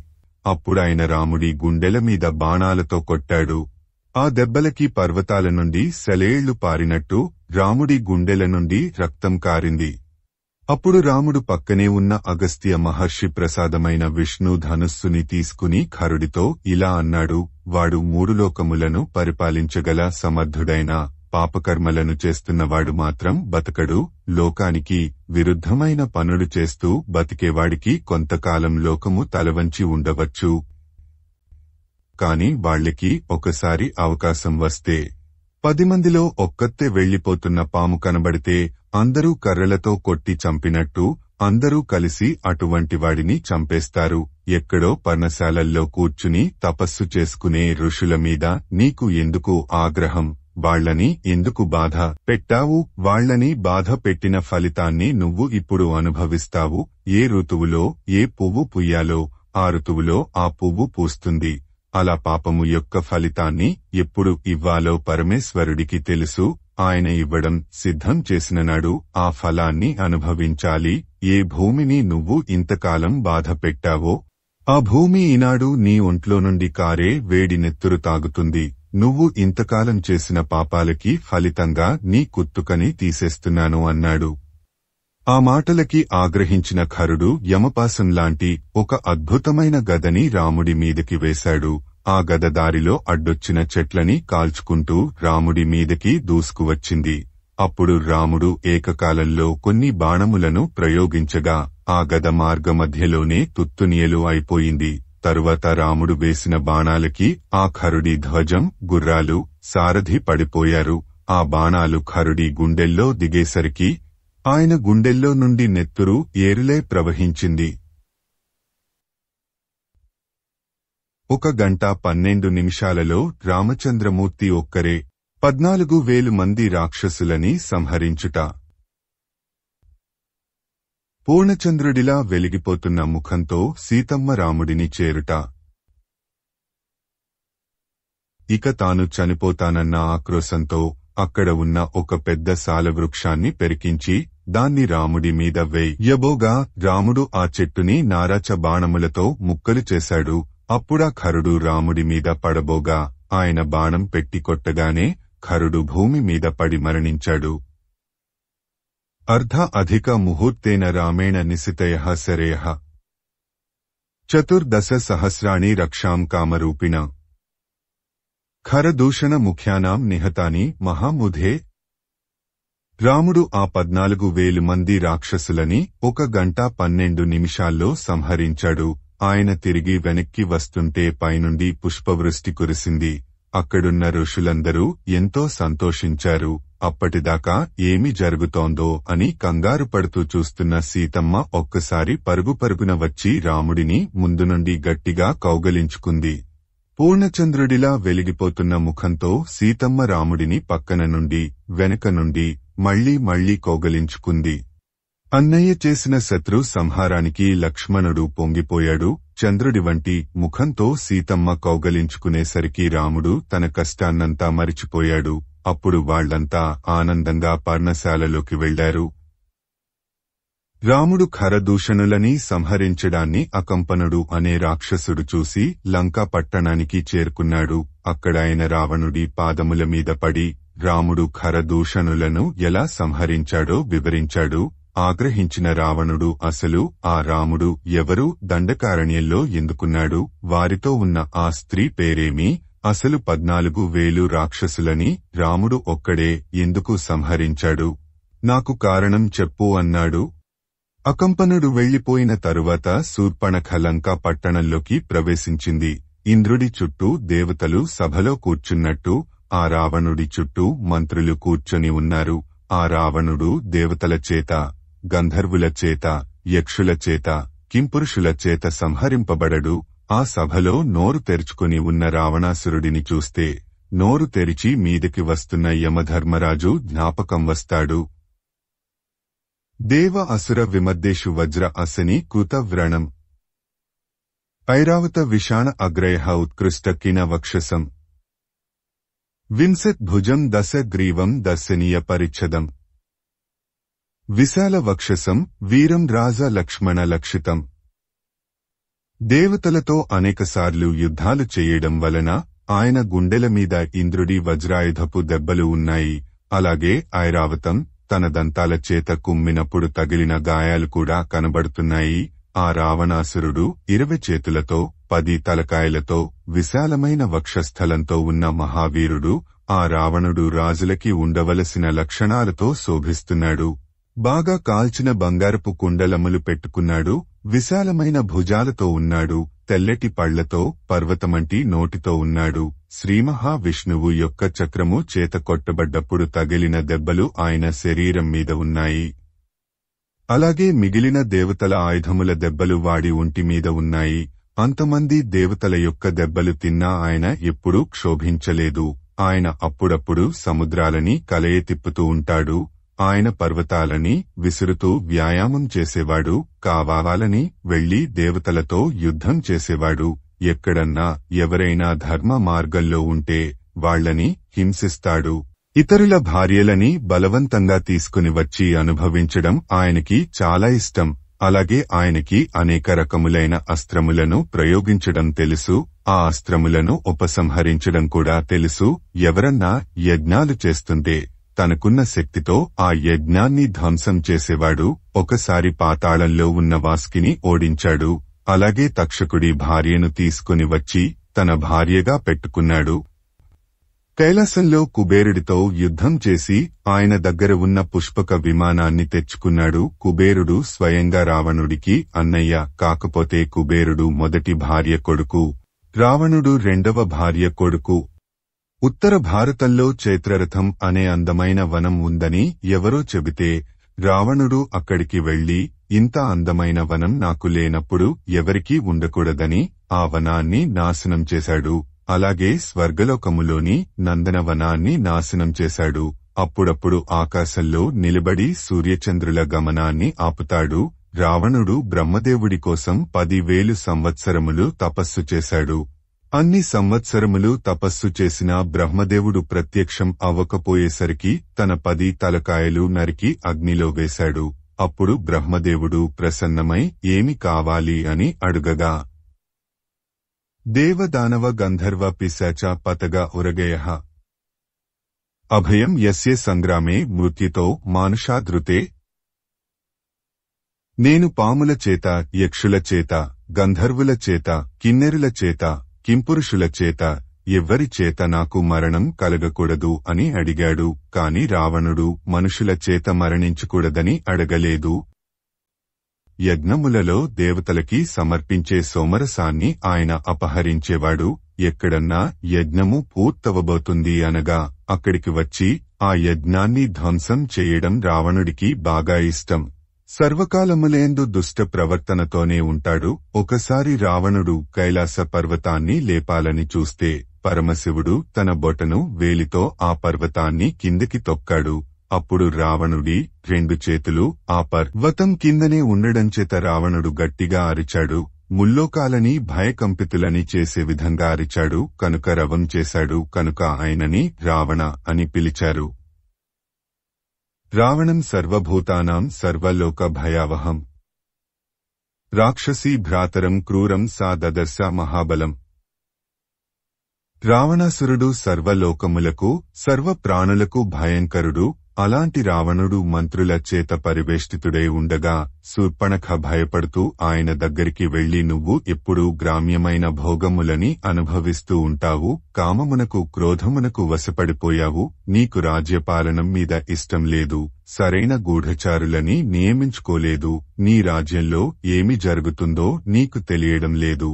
అప్పుడాయన రాముడి గుండెల మీద బాణాలతో కొట్టాడు. ఆ దెబ్బలకి పర్వతాల నుండి సెలయేళ్లు పారినట్టు రాముడి గుండెల నుండి రక్తం కారింది. అప్పుడు రాముడు పక్కనే ఉన్న అగస్త్య మహర్షి ప్రసాదమైన విష్ణు ధనుస్సుని తీసుకుని ఖరుడితో ఇలా అన్నాడు: వాడు 3 లోకములను పరిపాలించగల సమర్థుడైన పాపకర్మలను చేస్తున్నవాడు మాత్రం బతకడు. లోకానికి విరుద్ధమైన పనులు చేస్తూ బతికేవాడికి కొంతకాలం లోకము తలవంచి ఉండవచ్చు. కాని వాళ్లకి ఒకసారి అవకాశం వస్తే 10 మందిలో ఒక్కతే వెళ్లిపోతున్న పాము కనబడితే అందరూ కర్రలతో కొట్టి చంపినట్టు అందరూ కలిసి అటువంటి వాడిని చంపేస్తారు. ఎక్కడో పర్ణశాలల్లో కూర్చుని తపస్సు చేసుకునే ఋషుల మీద నీకు ఎందుకు ఆగ్రహం? వాళ్లని ఎందుకు బాధ పెట్టావు? వాళ్లని బాధ పెట్టిన ఫలితాన్ని నువ్వు ఇప్పుడు అనుభవిస్తావు. ఏ ఋతువులో ఏ పువ్వు పుయ్యాలో ఆ ఋతువులో ఆ పువ్వు పూస్తుంది. అలా పాపము యొక్క ఫలితాన్ని ఎప్పుడు ఇవ్వాలో పరమేశ్వరుడికి తెలుసు. ఆయన ఇవ్వడం సిద్ధం చేసిననాడు ఆ ఫలాన్ని అనుభవించాలి. ఏ భూమిని నువ్వు ఇంతకాలం బాధ పెట్టావో ఆ భూమి ఈనాడు నీ ఒంట్లో నుండి కారే వేడి నెత్తురు తాగుతుంది. నువ్వు ఇంతకాలం చేసిన పాపాలకి ఫలితంగా నీ కుత్తుకని తీసేస్తున్నాను అన్నాడు. ఆ మాటలకి ఆగ్రహించిన ఖరుడు యమపాసంలాంటి ఒక అద్భుతమైన గదని రాముడి మీదకి వేశాడు. ఆ గద దారిలో అడ్డొచ్చిన చెట్లని కాల్చుకుంటూ రాముడి మీదకి దూసుకువచ్చింది. అప్పుడు రాముడు ఏకకాలంలో కొన్ని బాణములను ప్రయోగించగా ఆ గద మార్గమధ్యలోనే తుత్తునియలు అయిపోయింది. తరువాత రాముడు వేసిన బాణాలకి ఆ ఖరుడి ధ్వజం, గుర్రాలు, సారథి పడిపోయారు. ఆ బాణాలు ఖరుడి గుండెల్లో దిగేసరికి ఆయన గుండెల్లో నుండి నెత్తురు ఏరులే ప్రవహించింది. 1 గంట 12 నిమిషాలలో రామచంద్రమూర్తి ఒక్కరే 14,000 మంది రాక్షసులని సంహరించుట. పూర్ణచంద్రుడిలా వెలిగిపోతున్న ముఖంతో సీతమ్మ రాముడిని చేరుట. ఇక తాను చనిపోతానన్న ఆక్రోశంతో అక్కడ ఉన్న ఒక పెద్ద సాలవృక్షాన్ని పెరికించి దాన్ని రాముడి మీద వేయబోగా రాముడు ఆ చెట్టుని నారాచ బాణములతో ముక్కలు చేశాడు. అప్పుడా ఖరుడు రాముడి మీద పడబోగా ఆయన బాణం పెట్టి కొట్టగానే ఖరుడు భూమి మీద పడి మరణించాడు. అర్ధ ముహూర్తేన రామేణ నిశితయః శరేయః 14 సహస్రాణి రక్షాం కామరూపిణ ఖరదూషణ ముఖ్యానాం నిహతాని మహాముధే. రాముడు ఆ 14,000 మంది రాక్షసులని 1 గంట 12 నిమిషాల్లో సంహరించాడు. ఆయన తిరిగి వెనక్కి వస్తుంటే పైనుండి పుష్పవృష్టి కురిసింది. అక్కడున్న ఋషులందరూ ఎంతో సంతోషించారు. అప్పటిదాకా ఏమి జరుగుతోందో అని కంగారు పడుతూ చూస్తున్న సీతమ్మ ఒక్కసారి పరుగుపరుగున వచ్చి రాముడిని ముందు నుండి గట్టిగా కౌగలించుకుంది. పూర్ణచంద్రుడిలా వెలిగిపోతున్న ముఖంతో సీతమ్మ రాముడిని పక్కన నుండి వెనక నుండి మళ్లీ కౌగలించుకుంది. అన్నయ్య చేసిన శత్రు సంహారానికి లక్ష్మణుడు పొంగిపోయాడు. చంద్రుడి వంటి ముఖంతో సీతమ్మ కౌగలించుకునేసరికి రాముడు తన కష్టాన్నంతా మరిచిపోయాడు. అప్పుడు వాళ్లంతా ఆనందంగా పర్ణశాలలోకి వెళ్లారు. రాముడు ఖరదూషణులని సంహరించడాన్ని అకంపనుడు అనే రాక్షసుడు చూసి లంకా పట్టణానికి చేరుకున్నాడు. అక్కడాయన రావణుడి పాదముల మీద పడి రాముడు ఖరదూషణులను ఎలా సంహరించాడో వివరించాడు. ఆగ్రహించిన రావణుడు అసలు ఆ రాముడు ఎవరు? దండకారణ్యంలో ఎందుకున్నాడు? వారితో ఉన్న ఆ స్త్రీ పేరేమి? అసలు 14,000 రాక్షసులని రాముడు ఒక్కడే ఎందుకు సంహరించాడు? నాకు కారణం చెప్పు అన్నాడు. అకంపనుడు వెళ్లిపోయిన తరువాత శూర్పణఖ లంకా పట్టణంలోకి ప్రవేశించింది. ఇంద్రుడి చుట్టూ దేవతలు సభలో కూర్చున్నట్టు ఆ రావణుడి చుట్టూ మంత్రులు కూర్చొని ఉన్నారు. ఆ రావణుడు దేవతల చేత, గంధర్వుల చేత, యక్షుల చేత, కింపురుషుల చేత సంహరింపబడడు. ఆ సభలో నోరు తెరుచుకుని ఉన్న రావణాసురుడిని చూస్తే నోరు తెరిచి మీదికి వస్తున్న యమధర్మరాజు జ్ఞాపకం వస్తాడు. దేవ అసుర విమద్దేషు వజ్ర అసని కృతవ్రణం ఐరావత విషాణ అగ్రయః ఉత్కృష్ట కిన వక్షసం వింశత్ భుజం దశ గ్రీవం దర్శనీయ పరిచ్ఛదం విశాల వక్షసం వీరం రాజ లక్ష్మణ లక్షితం. దేవతలతో అనేకసార్లు యుద్ధాలు చేయడం వలన ఆయన గుండెల మీద ఇంద్రుడి వజ్రాయుధపు దెబ్బలు ఉన్నాయి. అలాగే ఐరావతం తన దంతాల చేత కుమ్మినప్పుడు తగిలిన గాయాలు కూడా కనబడుతున్నాయి. ఆ రావణాసురుడు 20 చేతులతో 10 తలకాయలతో విశాలమైన వక్షస్థలంతో ఉన్న మహావీరుడు. ఆ రావణుడు రాజులకి ఉండవలసిన లక్షణాలతో శోభిస్తున్నాడు. బాగా కాల్చిన బంగారపు కుండలములు పెట్టుకున్నాడు. విశాలమైన భుజాలతో ఉన్నాడు. తెల్లటి పళ్లతో పర్వతమంటి నోటితో ఉన్నాడు. శ్రీమహావిష్ణువు యొక్క చక్రము చేత కొట్టబడ్డప్పుడు తగిలిన దెబ్బలు ఆయన శరీరం మీద ఉన్నాయి. అలాగే మిగిలిన దేవతల ఆయుధముల దెబ్బలు వాడి ఒంటిమీద ఉన్నాయి. అంతమంది దేవతల యొక్క దెబ్బలు తిన్నా ఆయన ఎప్పుడూ క్షోభించలేదు. ఆయన అప్పుడప్పుడు సముద్రాలని కలయ తిప్పుతూ ఉంటాడు. ఆయన పర్వతాలని విసురుతూ వ్యాయామం చేసేవాడు. కావాలని వెళ్లి దేవతలతో యుద్ధం చేసేవాడు. ఎక్కడన్నా ఎవరైనా ధర్మ మార్గంలో ఉంటే వాళ్లని హింసిస్తాడు. ఇతరుల భార్యలని బలవంతంగా తీసుకుని వచ్చి అనుభవించడం ఆయనకి చాలా ఇష్టం. అలాగే ఆయనకి అనేక రకములైన అస్త్రములను ప్రయోగించడం తెలుసు. ఆ అస్త్రములను ఉపసంహరించడం కూడా తెలుసు. ఎవరన్నా యజ్ఞాలు చేస్తుంటే తనకున్న శక్తితో ఆ యజ్ఞాన్ని ధ్వంసం చేసేవాడు. ఒకసారి పాతాళంలో ఉన్న వాసుకిని ఓడించాడు. అలాగే తక్షకుడి భార్యను తీసుకుని వచ్చి తన భార్యగా పెట్టుకున్నాడు. కైలాసంలో కుబేరుడితో యుద్ధం చేసి ఆయన దగ్గర ఉన్న పుష్పక విమానాన్ని తెచ్చుకున్నాడు. కుబేరుడు స్వయంగా రావణుడికి అన్నయ్య. కాకపోతే కుబేరుడు మొదటి భార్య కొడుకు, రావణుడు రెండవ భార్య కొడుకు. ఉత్తర భారతంలో చైత్రరథం అనే అందమైన వనం ఉందని ఎవరో చెబితే రావణుడు అక్కడికి వెళ్లి ఇంత అందమైన వనం నాకు లేనప్పుడు ఎవరికీ ఉండకూడదని ఆ వనాన్ని నాశనం చేశాడు. అలాగే స్వర్గలోకములోని నందనవనాన్ని నాశనం చేశాడు. అప్పుడప్పుడు ఆకాశంలో నిలబడి సూర్యచంద్రుల గమనాన్ని ఆపుతాడు. రావణుడు బ్రహ్మదేవుడి కోసం 10,000 సంవత్సరములు తపస్సు చేశాడు. అన్ని సంవత్సరములు తపస్సు చేసినా బ్రహ్మదేవుడు ప్రత్యక్షం అవ్వకపోయేసరికి తన 10 తలకాయలు నరికి అగ్నిలో వేశాడు. అప్పుడు బ్రహ్మదేవుడు ప్రసన్నమై ఏమి కావాలి అని అడుగగా దేవదానవ గంధర్వ పిశాచ పతగ ఉరగయః అభయం యస్య సంగ్రామే మృత్యుతో మానుషాదృతే. నేను పాముల చేత, యక్షుల చేత, గంధర్వుల చేత, కిన్నెరుల చేత, కింపురుషుల చేత ఎవ్వరి చేత నాకు మరణం కలగకూడదు అని అడిగాడు. కాని రావణుడు మనుషుల చేత మరణించకూడదని అడగలేదు. యజ్ఞములలో దేవతలకి సమర్పించే సోమరసాన్ని ఆయన అపహరించేవాడు. ఎక్కడన్నా యజ్ఞము పూర్తవబోతుంది అనగా అక్కడికి వచ్చి ఆ యజ్ఞాన్ని ధ్వంసం చేయడం రావణుడికి బాగా ఇష్టం. సర్వకాలములేందు దుష్ట ప్రవర్తనతోనే ఉంటాడు. ఒకసారి రావణుడు కైలాస పర్వతాన్ని లేపాలని చూస్తే పరమశివుడు తన బొటను వేలితో ఆ పర్వతాన్ని కిందికి తొక్కాడు. అప్పుడు రావణుడి 2 చేతులు ఆ పర్వతం కిందనే ఉండడంచేత రావణుడు గట్టిగా అరిచాడు. ముల్లోకాలని భయకంపితులని చేసే విధంగా అరిచాడు కనుక రవం చేశాడు. కనుక ఆయనని రావణ అని పిలిచారు. రావణం సర్వభూతానాం సర్వలోక భయావహం. రాక్షసీ భ్రాతరం క్రూరం సా దదర్శ మహాబలం. రావణాసురుడు సర్వలోకములకు, సర్వ ప్రాణులకు భయంకరుడు. అలాంటి రావణుడు మంత్రుల చేత పరివేష్టితుడై ఉండగా శూర్పణఖ భయపడుతూ ఆయన దగ్గరికి వెళ్లి నువ్వు ఎప్పుడూ గ్రామ్యమైన భోగములని అనుభవిస్తూ ఉంటావు. కామమునకు క్రోధమునకు వశపడిపోయావు. నీకు రాజ్యపాలనం మీద ఇష్టం లేదు. సరైన గూఢచారులని నియమించుకోలేదు. నీ రాజ్యంలో ఏమి జరుగుతుందో నీకు తెలియడం లేదు.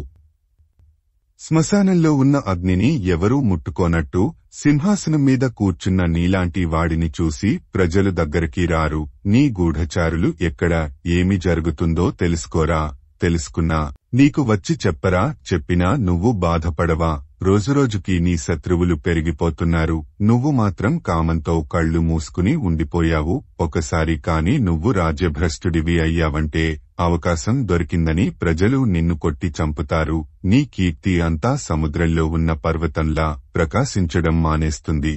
శ్మశానంలో ఉన్న అగ్నిని ఎవరూ ముట్టుకోనట్టు సింహాసనం మీద కూర్చున్న నీలాంటి వాడిని చూసి ప్రజలు దగ్గరికి రారు. నీ గూఢచారులు ఎక్కడ, ఏమి జరుగుతుందో తెలుసుకోరా? తెలుసుకున్నా నీకు వచ్చి చెప్పరా? చెప్పినా నువ్వు బాధపడవా? రోజురోజుకి నీ శత్రువులు పెరిగిపోతున్నారు. నువ్వు మాత్రం కామంతో కళ్ళు మూసుకుని ఉండిపోయావు. ఒకసారి కాని నువ్వు రాజ్యభ్రష్టుడివి అయ్యావంటే అవకాశం దొరికిందని ప్రజలు నిన్ను కొట్టి చంపుతారు. నీ కీర్తి అంతా సముద్రంలో ఉన్న పర్వతంలా ప్రకాశించడం మానేస్తుంది.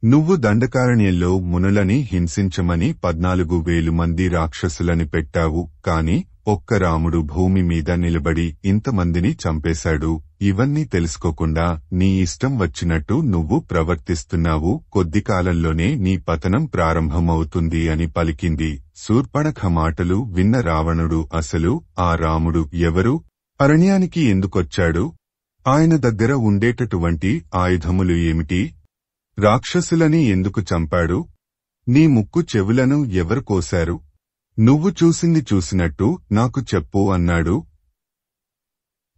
నువ్వు దండకారణ్యంలో మునులని హింసించమని 14,000 మంది రాక్షసులని పెట్టావు. కాని ఒక్క రాముడు భూమి మీద నిలబడి ఇంతమందిని చంపేశాడు. ఇవన్నీ తెలుసుకోకుండా నీ ఇష్టం వచ్చినట్టు నువ్వు ప్రవర్తిస్తున్నావు. కొద్ది కాలంలోనే నీ పతనం ప్రారంభమవుతుంది అని పలికింది. శూర్పణఖ మాటలు విన్న రావణుడు అసలు ఆ రాముడు ఎవరు? అరణ్యానికి ఎందుకొచ్చాడు? ఆయన దగ్గర ఉండేటటువంటి ఆయుధములు ఏమిటి? రాక్షసులని ఎందుకు చంపాడు? నీ ముక్కు చెవులను ఎవరు కోశారు? నువ్వు చూసింది చూసినట్టు నాకు చెప్పు అన్నాడు.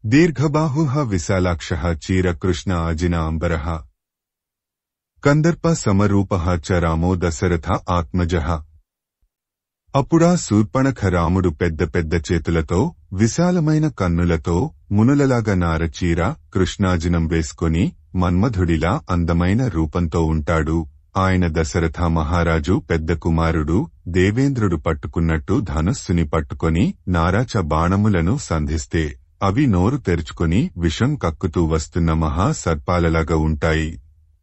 దీర్ఘబాహుః విశాలాక్షః చీరకృష్ణ అజిన అంబరః కందర్ప సమరూపః చ రామో దశరథ ఆత్మజః అప్పుడా శూర్పణఖ రాముడు పెద్ద పెద్ద చేతులతో విశాలమైన కన్నులతో మునులలాగా నారచీర కృష్ణాజినం వేసుకొని మన్మధుడిలా అందమైన రూపంతో ఉంటాడు. ఆయన దశరథ మహారాజు పెద్ద కుమారుడు. దేవేంద్రుడు పట్టుకున్నట్టు ధనుస్సుని పట్టుకొని నారాచ బాణములను సంధిస్తే అవి నోరు తెరుచుకొని విషం కక్కుతూ వస్తున్న మహా సర్పాలలాగా ఉంటాయి.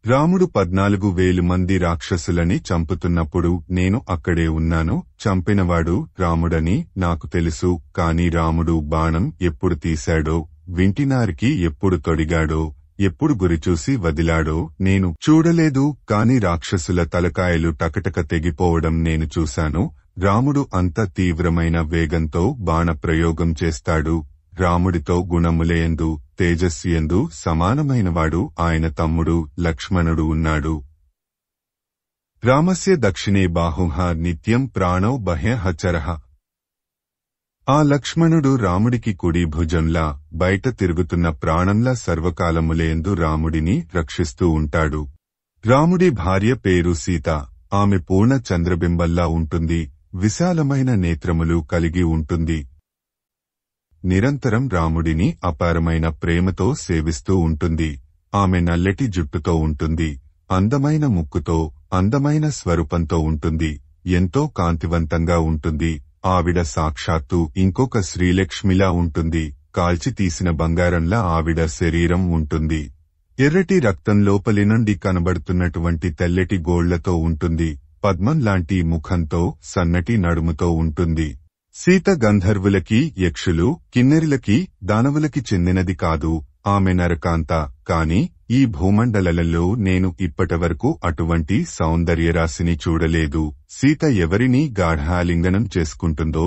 రాముడు 14,000 మంది రాక్షసులని చంపుతున్నప్పుడు నేను అక్కడే ఉన్నాను. చంపినవాడు రాముడని నాకు తెలుసు. కాని రాముడు బాణం ఎప్పుడు తీశాడో, వింటినారికి ఎప్పుడు తొడిగాడో, ఎప్పుడు గురిచూసి వదిలాడో నేను చూడలేదు. కాని రాక్షసుల తలకాయలు టకటక తెగిపోవడం నేను చూశాను. రాముడు అంత తీవ్రమైన వేగంతో బాణప్రయోగం చేస్తాడు. రాముడితో గుణములయందు తేజస్సుయందు సమానమైనవాడు ఆయన తమ్ముడు లక్ష్మణుడు ఉన్నాడు. రామస్య దక్షిణే బాహుః నిత్యం ప్రాణో బహ్యః చరః. ఆ లక్ష్మణుడు రాముడికి కుడి భుజంలా బయట తిరుగుతున్న ప్రాణంలా సర్వకాలములయందు రాముడిని రక్షిస్తూ ఉంటాడు. రాముడి భార్య పేరు సీత. ఆమె పూర్ణ చంద్రబింబల్లా ఉంటుంది. విశాలమైన నేత్రములు కలిగి ఉంటుంది. నిరంతరం రాముడిని అపారమైన ప్రేమతో సేవిస్తూ ఉంటుంది. ఆమె నల్లటి జుట్టుతో ఉంటుంది. అందమైన ముక్కుతో, అందమైన స్వరూపంతో ఉంటుంది. ఎంతో కాంతివంతంగా ఉంటుంది. ఆవిడ సాక్షాత్తు ఇంకొక శ్రీలక్ష్మిలా ఉంటుంది. కాల్చి తీసిన బంగారంలా ఆవిడ శరీరం ఉంటుంది. ఎర్రటి రక్తం లోపలి నుండి కనబడుతున్నటువంటి తెల్లటి గోళ్లతో ఉంటుంది. పద్మం లాంటి ముఖంతో, సన్నటి నడుముతో ఉంటుంది. సీత గంధర్వులకి, యక్షులు, కిన్నెరులకి, దానవులకి చెందినది కాదు. ఆమె నరకాంత. కాని ఈ భూమండలలో నేను ఇప్పటివరకు అటువంటి సౌందర్యరాశిని చూడలేదు. సీత ఎవరిని గాఢాలింగనం చేసుకుంటుందో,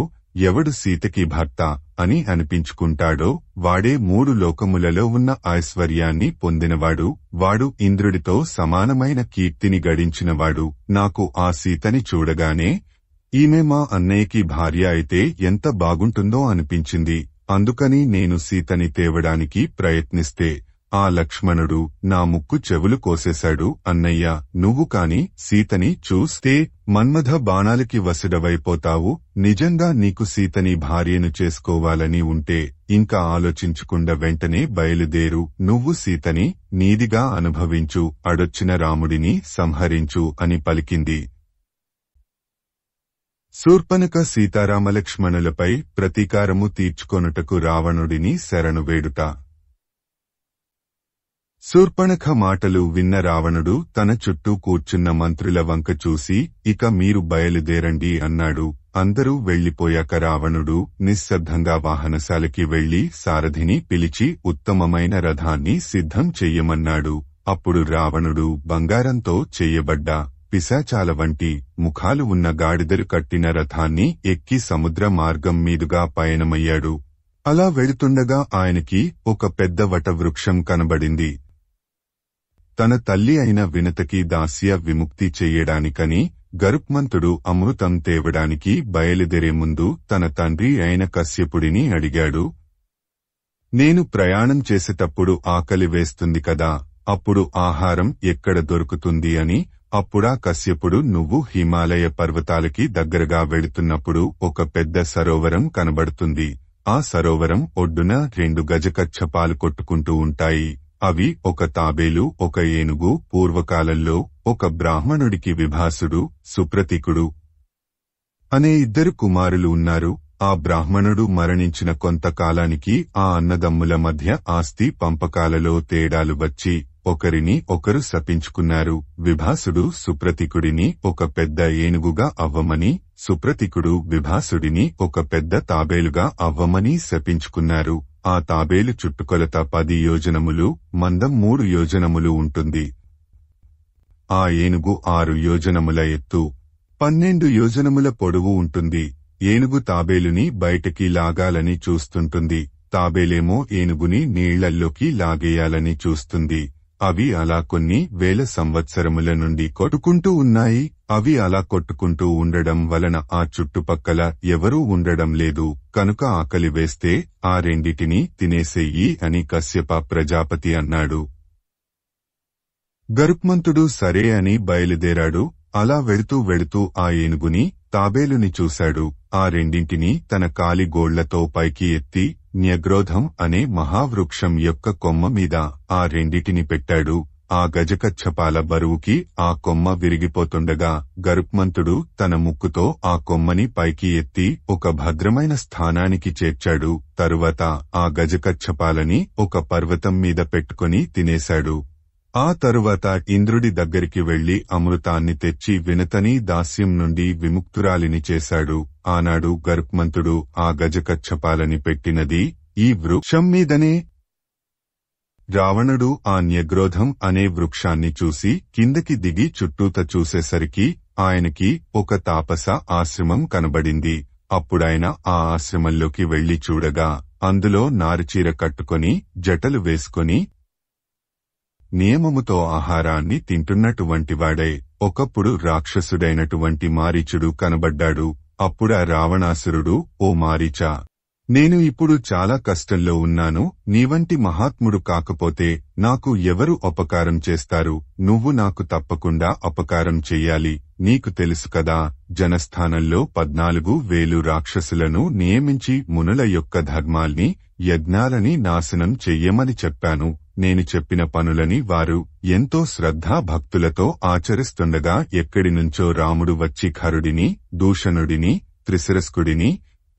ఎవడు సీతకి భర్త అని అనిపించుకుంటాడో వాడే 3 లోకములలో ఉన్న ఐశ్వర్యాన్ని పొందినవాడు. వాడు ఇంద్రుడితో సమానమైన కీర్తిని గడించినవాడు. నాకు ఆ సీతని చూడగానే ఈమె మా అన్నయ్యకి భార్య అయితే ఎంత బాగుంటుందో అనిపించింది. అందుకని నేను సీతని తేవడానికి ప్రయత్నిస్తే ఆ లక్ష్మణుడు నా ముక్కు చెవులు కోసేశాడు. అన్నయ్య, నువ్వు కాని సీతని చూస్తే మన్మథ బాణాలకి వశుడవైపోతావు. నిజంగా నీకు సీతని భార్యను చేసుకోవాలని ఉంటే ఇంకా ఆలోచించకుండా వెంటనే బయలుదేరు. నువ్వు సీతని నీదిగా అనుభవించు, అడొచ్చిన రాముడిని సంహరించు అని పలికింది. శూర్పణఖ సీతారామలక్ష్మణులపై ప్రతీకారము తీర్చుకొనుటకు రావణుడిని శరణు వేడుట. శూర్పణఖ మాటలు విన్న రావణుడు తన చుట్టూ కూర్చున్న మంత్రుల వంక చూసి, ఇక మీరు బయలుదేరండి అన్నాడు. అందరూ వెళ్లిపోయాక రావణుడు నిశ్శబ్దంగా వాహనశాలకి వెళ్లి సారథిని పిలిచి ఉత్తమమైన రథాన్ని సిద్ధం చెయ్యమన్నాడు. అప్పుడు రావణుడు బంగారంతో చెయ్యబడ్డ పిశాచాల వంటి ముఖాలు ఉన్న గాడిదలు కట్టిన రథాన్ని ఎక్కి సముద్ర మార్గం మీదుగా పయనమయ్యాడు. అలా వెళుతుండగా ఆయనకి ఒక పెద్ద వటవృక్షం కనబడింది. తన తల్లి అయిన వినతకి దాస్య విముక్తి చెయ్యడానికని గరుత్మంతుడు అమృతం తేవడానికి బయలుదేరే ముందు తన తండ్రి అయిన కశ్యపుడిని అడిగాడు. నేను ప్రయాణం చేసేటప్పుడు ఆకలి వేస్తుంది కదా, అప్పుడు ఆహారం ఎక్కడ దొరుకుతుంది అని. అప్పుడా కశ్యపుడు, నువ్వు హిమాలయ పర్వతాలకి దగ్గరగా వెళుతున్నప్పుడు ఒక పెద్ద సరోవరం కనబడుతుంది. ఆ సరోవరం ఒడ్డున 2 గజకచ్చపాలు కొట్టుకుంటూ ఉంటాయి. అవి ఒక తాబేలు, ఒక ఏనుగు. పూర్వకాలంలో ఒక బ్రాహ్మణుడికి విభాసుడు, సుప్రతీకుడు అనే 2 కుమారులు ఉన్నారు. ఆ బ్రాహ్మణుడు మరణించిన కొంతకాలానికి ఆ అన్నదమ్ముల మధ్య ఆస్తి పంపకాలలో తేడాలు వచ్చి ఒకరిని ఒకరు శపించుకున్నారు. విభాసుడు సుప్రతీకుడిని ఒక పెద్ద ఏనుగుగా అవ్వమని, సుప్రతీకుడు విభాసుడిని ఒక పెద్ద తాబేలుగా అవ్వమని శపించుకున్నారు. ఆ తాబేలు చుట్టుకొలత 10 యోజనములు, మందం 3 యోజనములు ఉంటుంది. ఆ ఏనుగు 6 యోజనముల ఎత్తు, 12 యోజనముల పొడవు ఉంటుంది. ఏనుగు తాబేలుని బయటకి లాగాలని చూస్తుంటుంది. తాబేలేమో ఏనుగుని నీళ్లల్లోకి లాగేయాలని చూస్తుంది. అవి అలా కొన్ని వేల సంవత్సరముల నుండి కొట్టుకుంటూ ఉన్నాయి. అవి అలా కొట్టుకుంటూ ఉండడం వలన ఆ చుట్టుపక్కల ఎవరూ ఉండడం లేదు. కనుక ఆకలి వేస్తే ఆ రెండిటిని తినేసేయి అని కశ్యప ప్రజాపతి అన్నాడు. గరుత్మంతుడు సరే అని బయలుదేరాడు. అలా వెళుతూ వెళుతూ ఆ ఏనుగుని, తాబేలుని చూశాడు. ఆ రెండింటినీ తన కాలి గోళ్లతో పైకి ఎత్తి న్యగ్రోధం అనే మహావృక్షం యొక్క కొమ్మ మీద ఆ రెండిటిని పెట్టాడు. ఆ గజకచ్చపాల బరువుకి ఆ కొమ్మ విరిగిపోతుండగా గరుత్మంతుడు తన ముక్కుతో ఆ కొమ్మని పైకి ఎత్తి ఒక భద్రమైన స్థానానికి చేర్చాడు. తరువాత ఆ గజకచ్చపాలని ఒక పర్వతం మీద పెట్టుకుని తినేశాడు. ఆ తరువాత ఇంద్రుడి దగ్గరికి వెళ్లి అమృతాన్ని తెచ్చి వినతని దాస్యం నుండి విముక్తురాలిని చేశాడు. ఆనాడు గరుత్మంతుడు ఆ గజకచ్చపాలని పెట్టినది ఈ వృక్షం మీదనే. రావణుడు ఆ న్యగ్రోధం అనే వృక్షాన్ని చూసి కిందకి దిగి చుట్టూత చూసేసరికి ఆయనకి ఒక తాపస ఆశ్రమం కనబడింది. అప్పుడాయన ఆ ఆశ్రమంలోకి వెళ్లి చూడగా అందులో నారుచీర కట్టుకొని జటలు వేసుకొని నియమముతో ఆహారాన్ని తింటున్నటువంటివాడై ఒకప్పుడు రాక్షసుడైనటువంటి మారీచుడు కనబడ్డాడు. అప్పుడా రావణాసురుడు, ఓ మారీచా, నేను ఇప్పుడు చాలా కష్టంలో ఉన్నాను. నీవంటి మహాత్ముడు కాకపోతే నాకు ఎవరు ఉపకారం చేస్తారు? నువ్వు నాకు తప్పకుండా ఉపకారం చెయ్యాలి. నీకు తెలుసు కదా, జనస్థానంలో 14,000 రాక్షసులను నియమించి మునుల యొక్క ధర్మాల్ని, యజ్ఞాలని నాశనం చెయ్యమని చెప్పాను. నేను చెప్పిన పనులని వారు ఎంతో శ్రద్ధా భక్తులతో ఆచరిస్తుండగా ఎక్కడినుంచో రాముడు వచ్చి ఖరుడిని, దూషణుడిని, త్రిశిరస్కుడిని,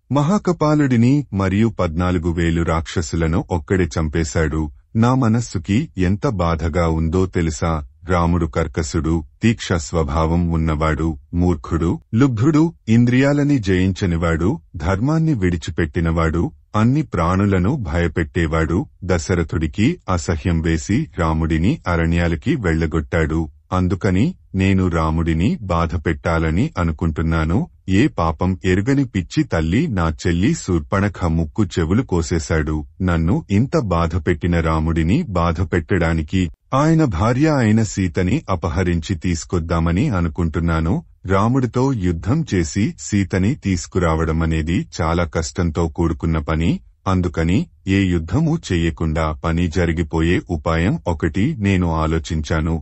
మహాకపాలుడిని మరియు 14,000 రాక్షసులను ఒక్కడే చంపేశాడు. నా మనస్సుకి ఎంత బాధగా ఉందో తెలుసా? రాముడు కర్కసుడు, తీక్ష స్వభావం ఉన్నవాడు, మూర్ఖుడు, లుబ్ధుడు, ఇంద్రియాలని జయించనివాడు, ధర్మాన్ని విడిచిపెట్టినవాడు, అన్ని ప్రాణులను భయపెట్టేవాడు. దశరథుడికి అసహ్యం వేసి రాముడిని అరణ్యాలకి వెళ్లగొట్టాడు. అందుకని నేను రాముడిని బాధపెట్టాలని అనుకుంటున్నాను. ఏ పాపం ఎరుగని పిచ్చి తల్లి నా చెల్లి శూర్పణఖ ముక్కు చెవులు కోసేశాడు. నన్ను ఇంత బాధపెట్టిన రాముడిని బాధపెట్టడానికి ఆయన భార్య అయిన సీతని అపహరించి తీసుకొద్దామని అనుకుంటున్నాను. రాముడితో యుద్ధం చేసి సీతని తీసుకురావడమనేది చాలా కష్టంతో కూడుకున్న పని. అందుకని ఏ యుద్ధమూ చెయ్యకుండా పని జరిగిపోయే ఉపాయం ఒకటి నేను ఆలోచించాను.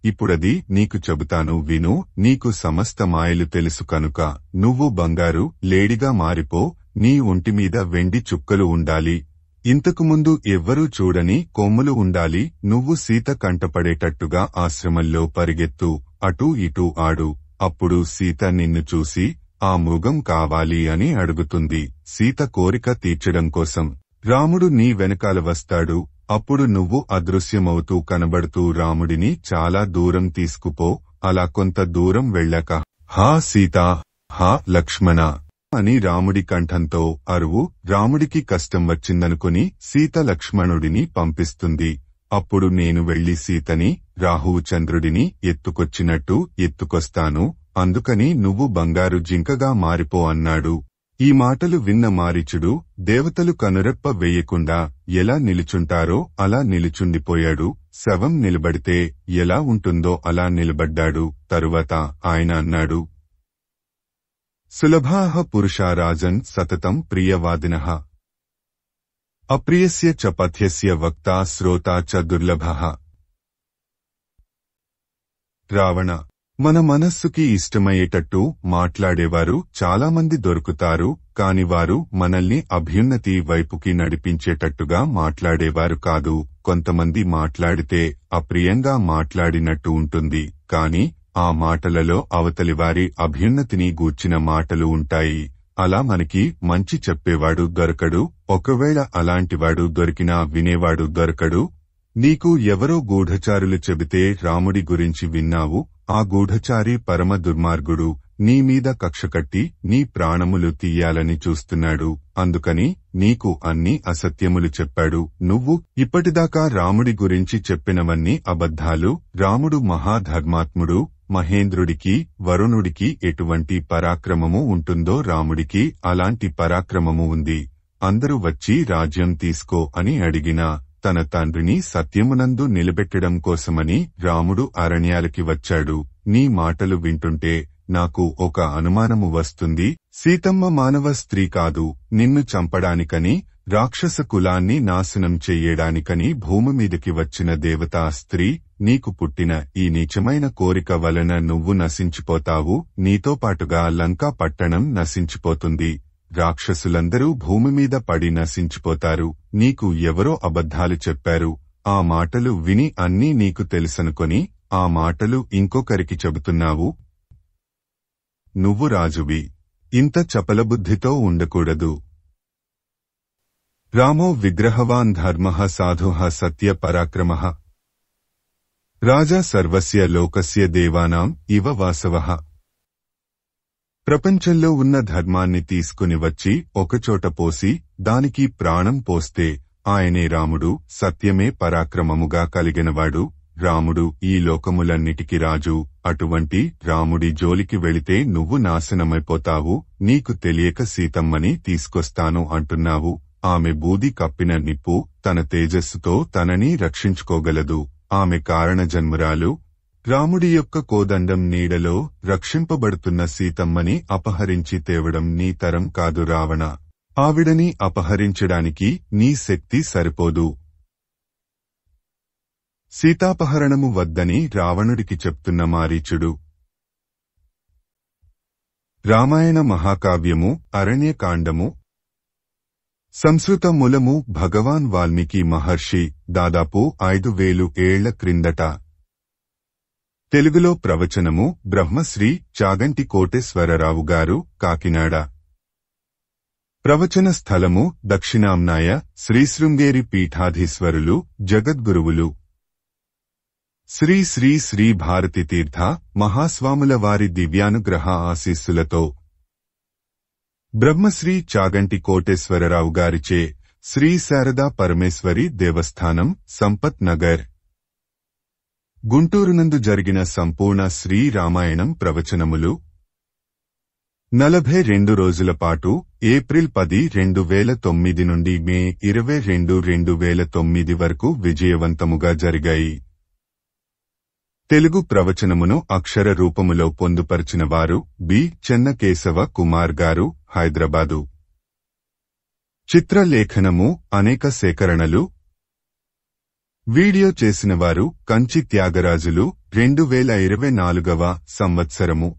ఇప్పుడది నీకు చెబుతాను, విను. నీకు సమస్త మాయలు తెలుసు కనుక నువ్వు బంగారు లేడిగా మారిపో. నీ ఒంటిమీద వెండి చుక్కలు ఉండాలి. ఇంతకుముందు ఎవ్వరూ చూడని కొమ్ములు ఉండాలి. నువ్వు సీత కంటపడేటట్టుగా ఆశ్రమంలో పరిగెత్తు, అటూ ఇటూ ఆడు. అప్పుడు సీత నిన్ను చూసి ఆ మృగం కావాలి అని అడుగుతుంది. సీత కోరిక తీర్చడం కోసం రాముడు నీ వెనకాల వస్తాడు. అప్పుడు నువ్వు అదృశ్యమవుతూ కనబడుతూ రాముడిని చాలా దూరం తీసుకుపో. అలా కొంత దూరం వెళ్ళాక హా సీత, హా లక్ష్మణ అని రాముడి కంఠంతో అరువు. రాముడికి కష్టం వచ్చిందనుకుని సీత లక్ష్మణుడిని పంపిస్తుంది. అప్పుడు నేను వెళ్లి సీతని, రాహువు చంద్రుడిని ఎత్తుకొచ్చినట్టు ఎత్తుకొస్తాను. అందుకని నువ్వు బంగారు జింకగా మారిపో అన్నాడు. ఈ మాటలు విన్న మారీచుడు దేవతలు కనురెప్ప వేయకుండా ఎలా నిలుచుంటారో అలా నిలుచుండిపోయాడు. శవం నిలబడితే ఎలా ఉంటుందో అలా నిలబడ్డాడు. తరువాత ఆయన అన్నాడు, సులభాః పురుషా రాజన్ సతతం ప్రియవాదినః అప్రియస్య చ పథ్యస్య వక్తా శ్రోతా చ దుర్లభః. రావణ, మన మనస్సుకి ఇష్టమయ్యేటట్టు మాట్లాడేవారు చాలామంది దొరుకుతారు. కాని వారు మనల్ని అభ్యున్నతి వైపుకి నడిపించేటట్టుగా మాట్లాడేవారు కాదు. కొంతమంది మాట్లాడితే అప్రియంగా మాట్లాడినట్టు ఉంటుంది. కాని ఆ మాటలలో అవతలివారి అభ్యున్నతిని గూర్చిన మాటలు ఉంటాయి. అలా మనకి మంచి చెప్పేవాడు దొరకడు. ఒకవేళ అలాంటివాడు దొరికినా వినేవాడు దొరకడు. నీకు ఎవరో గూఢచారులు చెబితే రాముడి గురించి విన్నావు. ఆ గూఢచారి పరమ దుర్మార్గుడు. నీ మీద కక్షకట్టి నీ ప్రాణములు తీయాలని చూస్తున్నాడు. అందుకని నీకు అన్ని అసత్యములు చెప్పాడు. నువ్వు ఇప్పటిదాకా రాముడి గురించి చెప్పినవన్నీ అబద్ధాలు. రాముడు మహాధర్మాత్ముడు. మహేంద్రుడికి, వరుణుడికి ఎటువంటి పరాక్రమము ఉంటుందో రాముడికి అలాంటి పరాక్రమము ఉంది. అందరూ వచ్చి రాజ్యం తీసుకో అని అడిగినా తన తండ్రిని సత్యమునందు నిలబెట్టడం కోసమని రాముడు అరణ్యాలకి వచ్చాడు. నీ మాటలు వింటుంటే నాకు ఒక అనుమానము వస్తుంది. సీతమ్మ మానవ స్త్రీ కాదు. నిన్ను చంపడానికని రాక్షస కులాన్ని నాశనం చెయ్యడానికని భూమి మీదకి వచ్చిన దేవతా స్త్రీ, నీకు పుట్టిన ఈ నీచమైన కోరిక వలన నువ్వు నశించిపోతావు, నీతో పాటుగా లంకా పట్టణం నశించిపోతుంది, రాక్షసులందరూ భూమి మీద పడి నశించిపోతారు, నీకు ఎవరో అబద్ధాలు చెప్పారు, ఆ మాటలు విని అన్నీ నీకు తెలుసనుకొని ఆ మాటలు ఇంకొకరికి చెబుతున్నావు. నువ్వు రాజువి, ఇంత చపలబుద్ధితో ఉండకూడదు. రామో విగ్రహవాన్ ధర్మః సాధుః సత్య పరాక్రమః రాజా సర్వస్య లోకస్య దేవానాం ఇవ వాసవః. ప్రపంచంలో ఉన్న ధర్మాన్ని తీసుకుని వచ్చి ఒకచోట పోసి దానికి ప్రాణం పోస్తే ఆయనే రాముడు, సత్యమే పరాక్రమముగా కలిగినవాడు. రాముడు ఈ లోకములన్నిటికీ రాజు. అటువంటి రాముడి జోలికి వెళితే నువ్వు నాశనమైపోతావు, నీకు తెలియక సీతమ్మని తీసుకొస్తాను అంటున్నావు. ఆమె బూది కప్పిన నిప్పు, తన తేజస్సుతో తనని రక్షించుకోగలదు. ఆమె కారణజన్మురాలు. రాముడి యొక్క కోదండం నీడలో రక్షింపబడుతున్న సీతమ్మని అపహరించి తేవడం నీ తరం కాదు రావణ. ఆవిడని అపహరించడానికి నీ శక్తి సరిపోదు. సీతాపహరణము వద్దని రావణుడికి చెప్తున్న మారీచుడు. రామాయణ మహాకావ్యము, అరణ్యకాండము. సంస్కృత మూలము భగవాన్ వాల్మీకి మహర్షి, దాదాపు 5000 ఏళ్ల క్రిందట. తెలుగులో ప్రవచనము బ్రహ్మశ్రీ చాగంటి కోటేశ్వరరావు గారు, కాకినాడ. ప్రవచన స్థలము దక్షిణాంనాయ శ్రీశృంగేరి పీఠాధీశ్వరులు, జగద్గురువులు శ్రీ శ్రీ శ్రీ భారతి తీర్థ మహాస్వాముల వారి దివ్యానుగ్రహ ఆశీస్సులతో బ్రహ్మశ్రీ చాగంటి కోటేశ్వరరావు గారిచే శ్రీ శారదా పరమేశ్వరి దేవస్థానం, సంపత్ నగర్, గుంటూరునందు జరిగిన సంపూర్ణ శ్రీ రామాయణం ప్రవచనములు 42 రోజుల పాటు ఏప్రిల్ 10, 2009 నుండి మే 22, 2009 వరకు విజయవంతముగా జరిగాయి. తెలుగు ప్రవచనమును అక్షర రూపములో పొందుపరిచిన వారు బి. చెన్నకేశవ కుమార్ గారు, హైదరాబాదు. చిత్రలేఖనము, అనేక సేకరణలు. వీడియో చేసినవారు కంచి త్యాగరాజులు, 2024వ సంవత్సరము.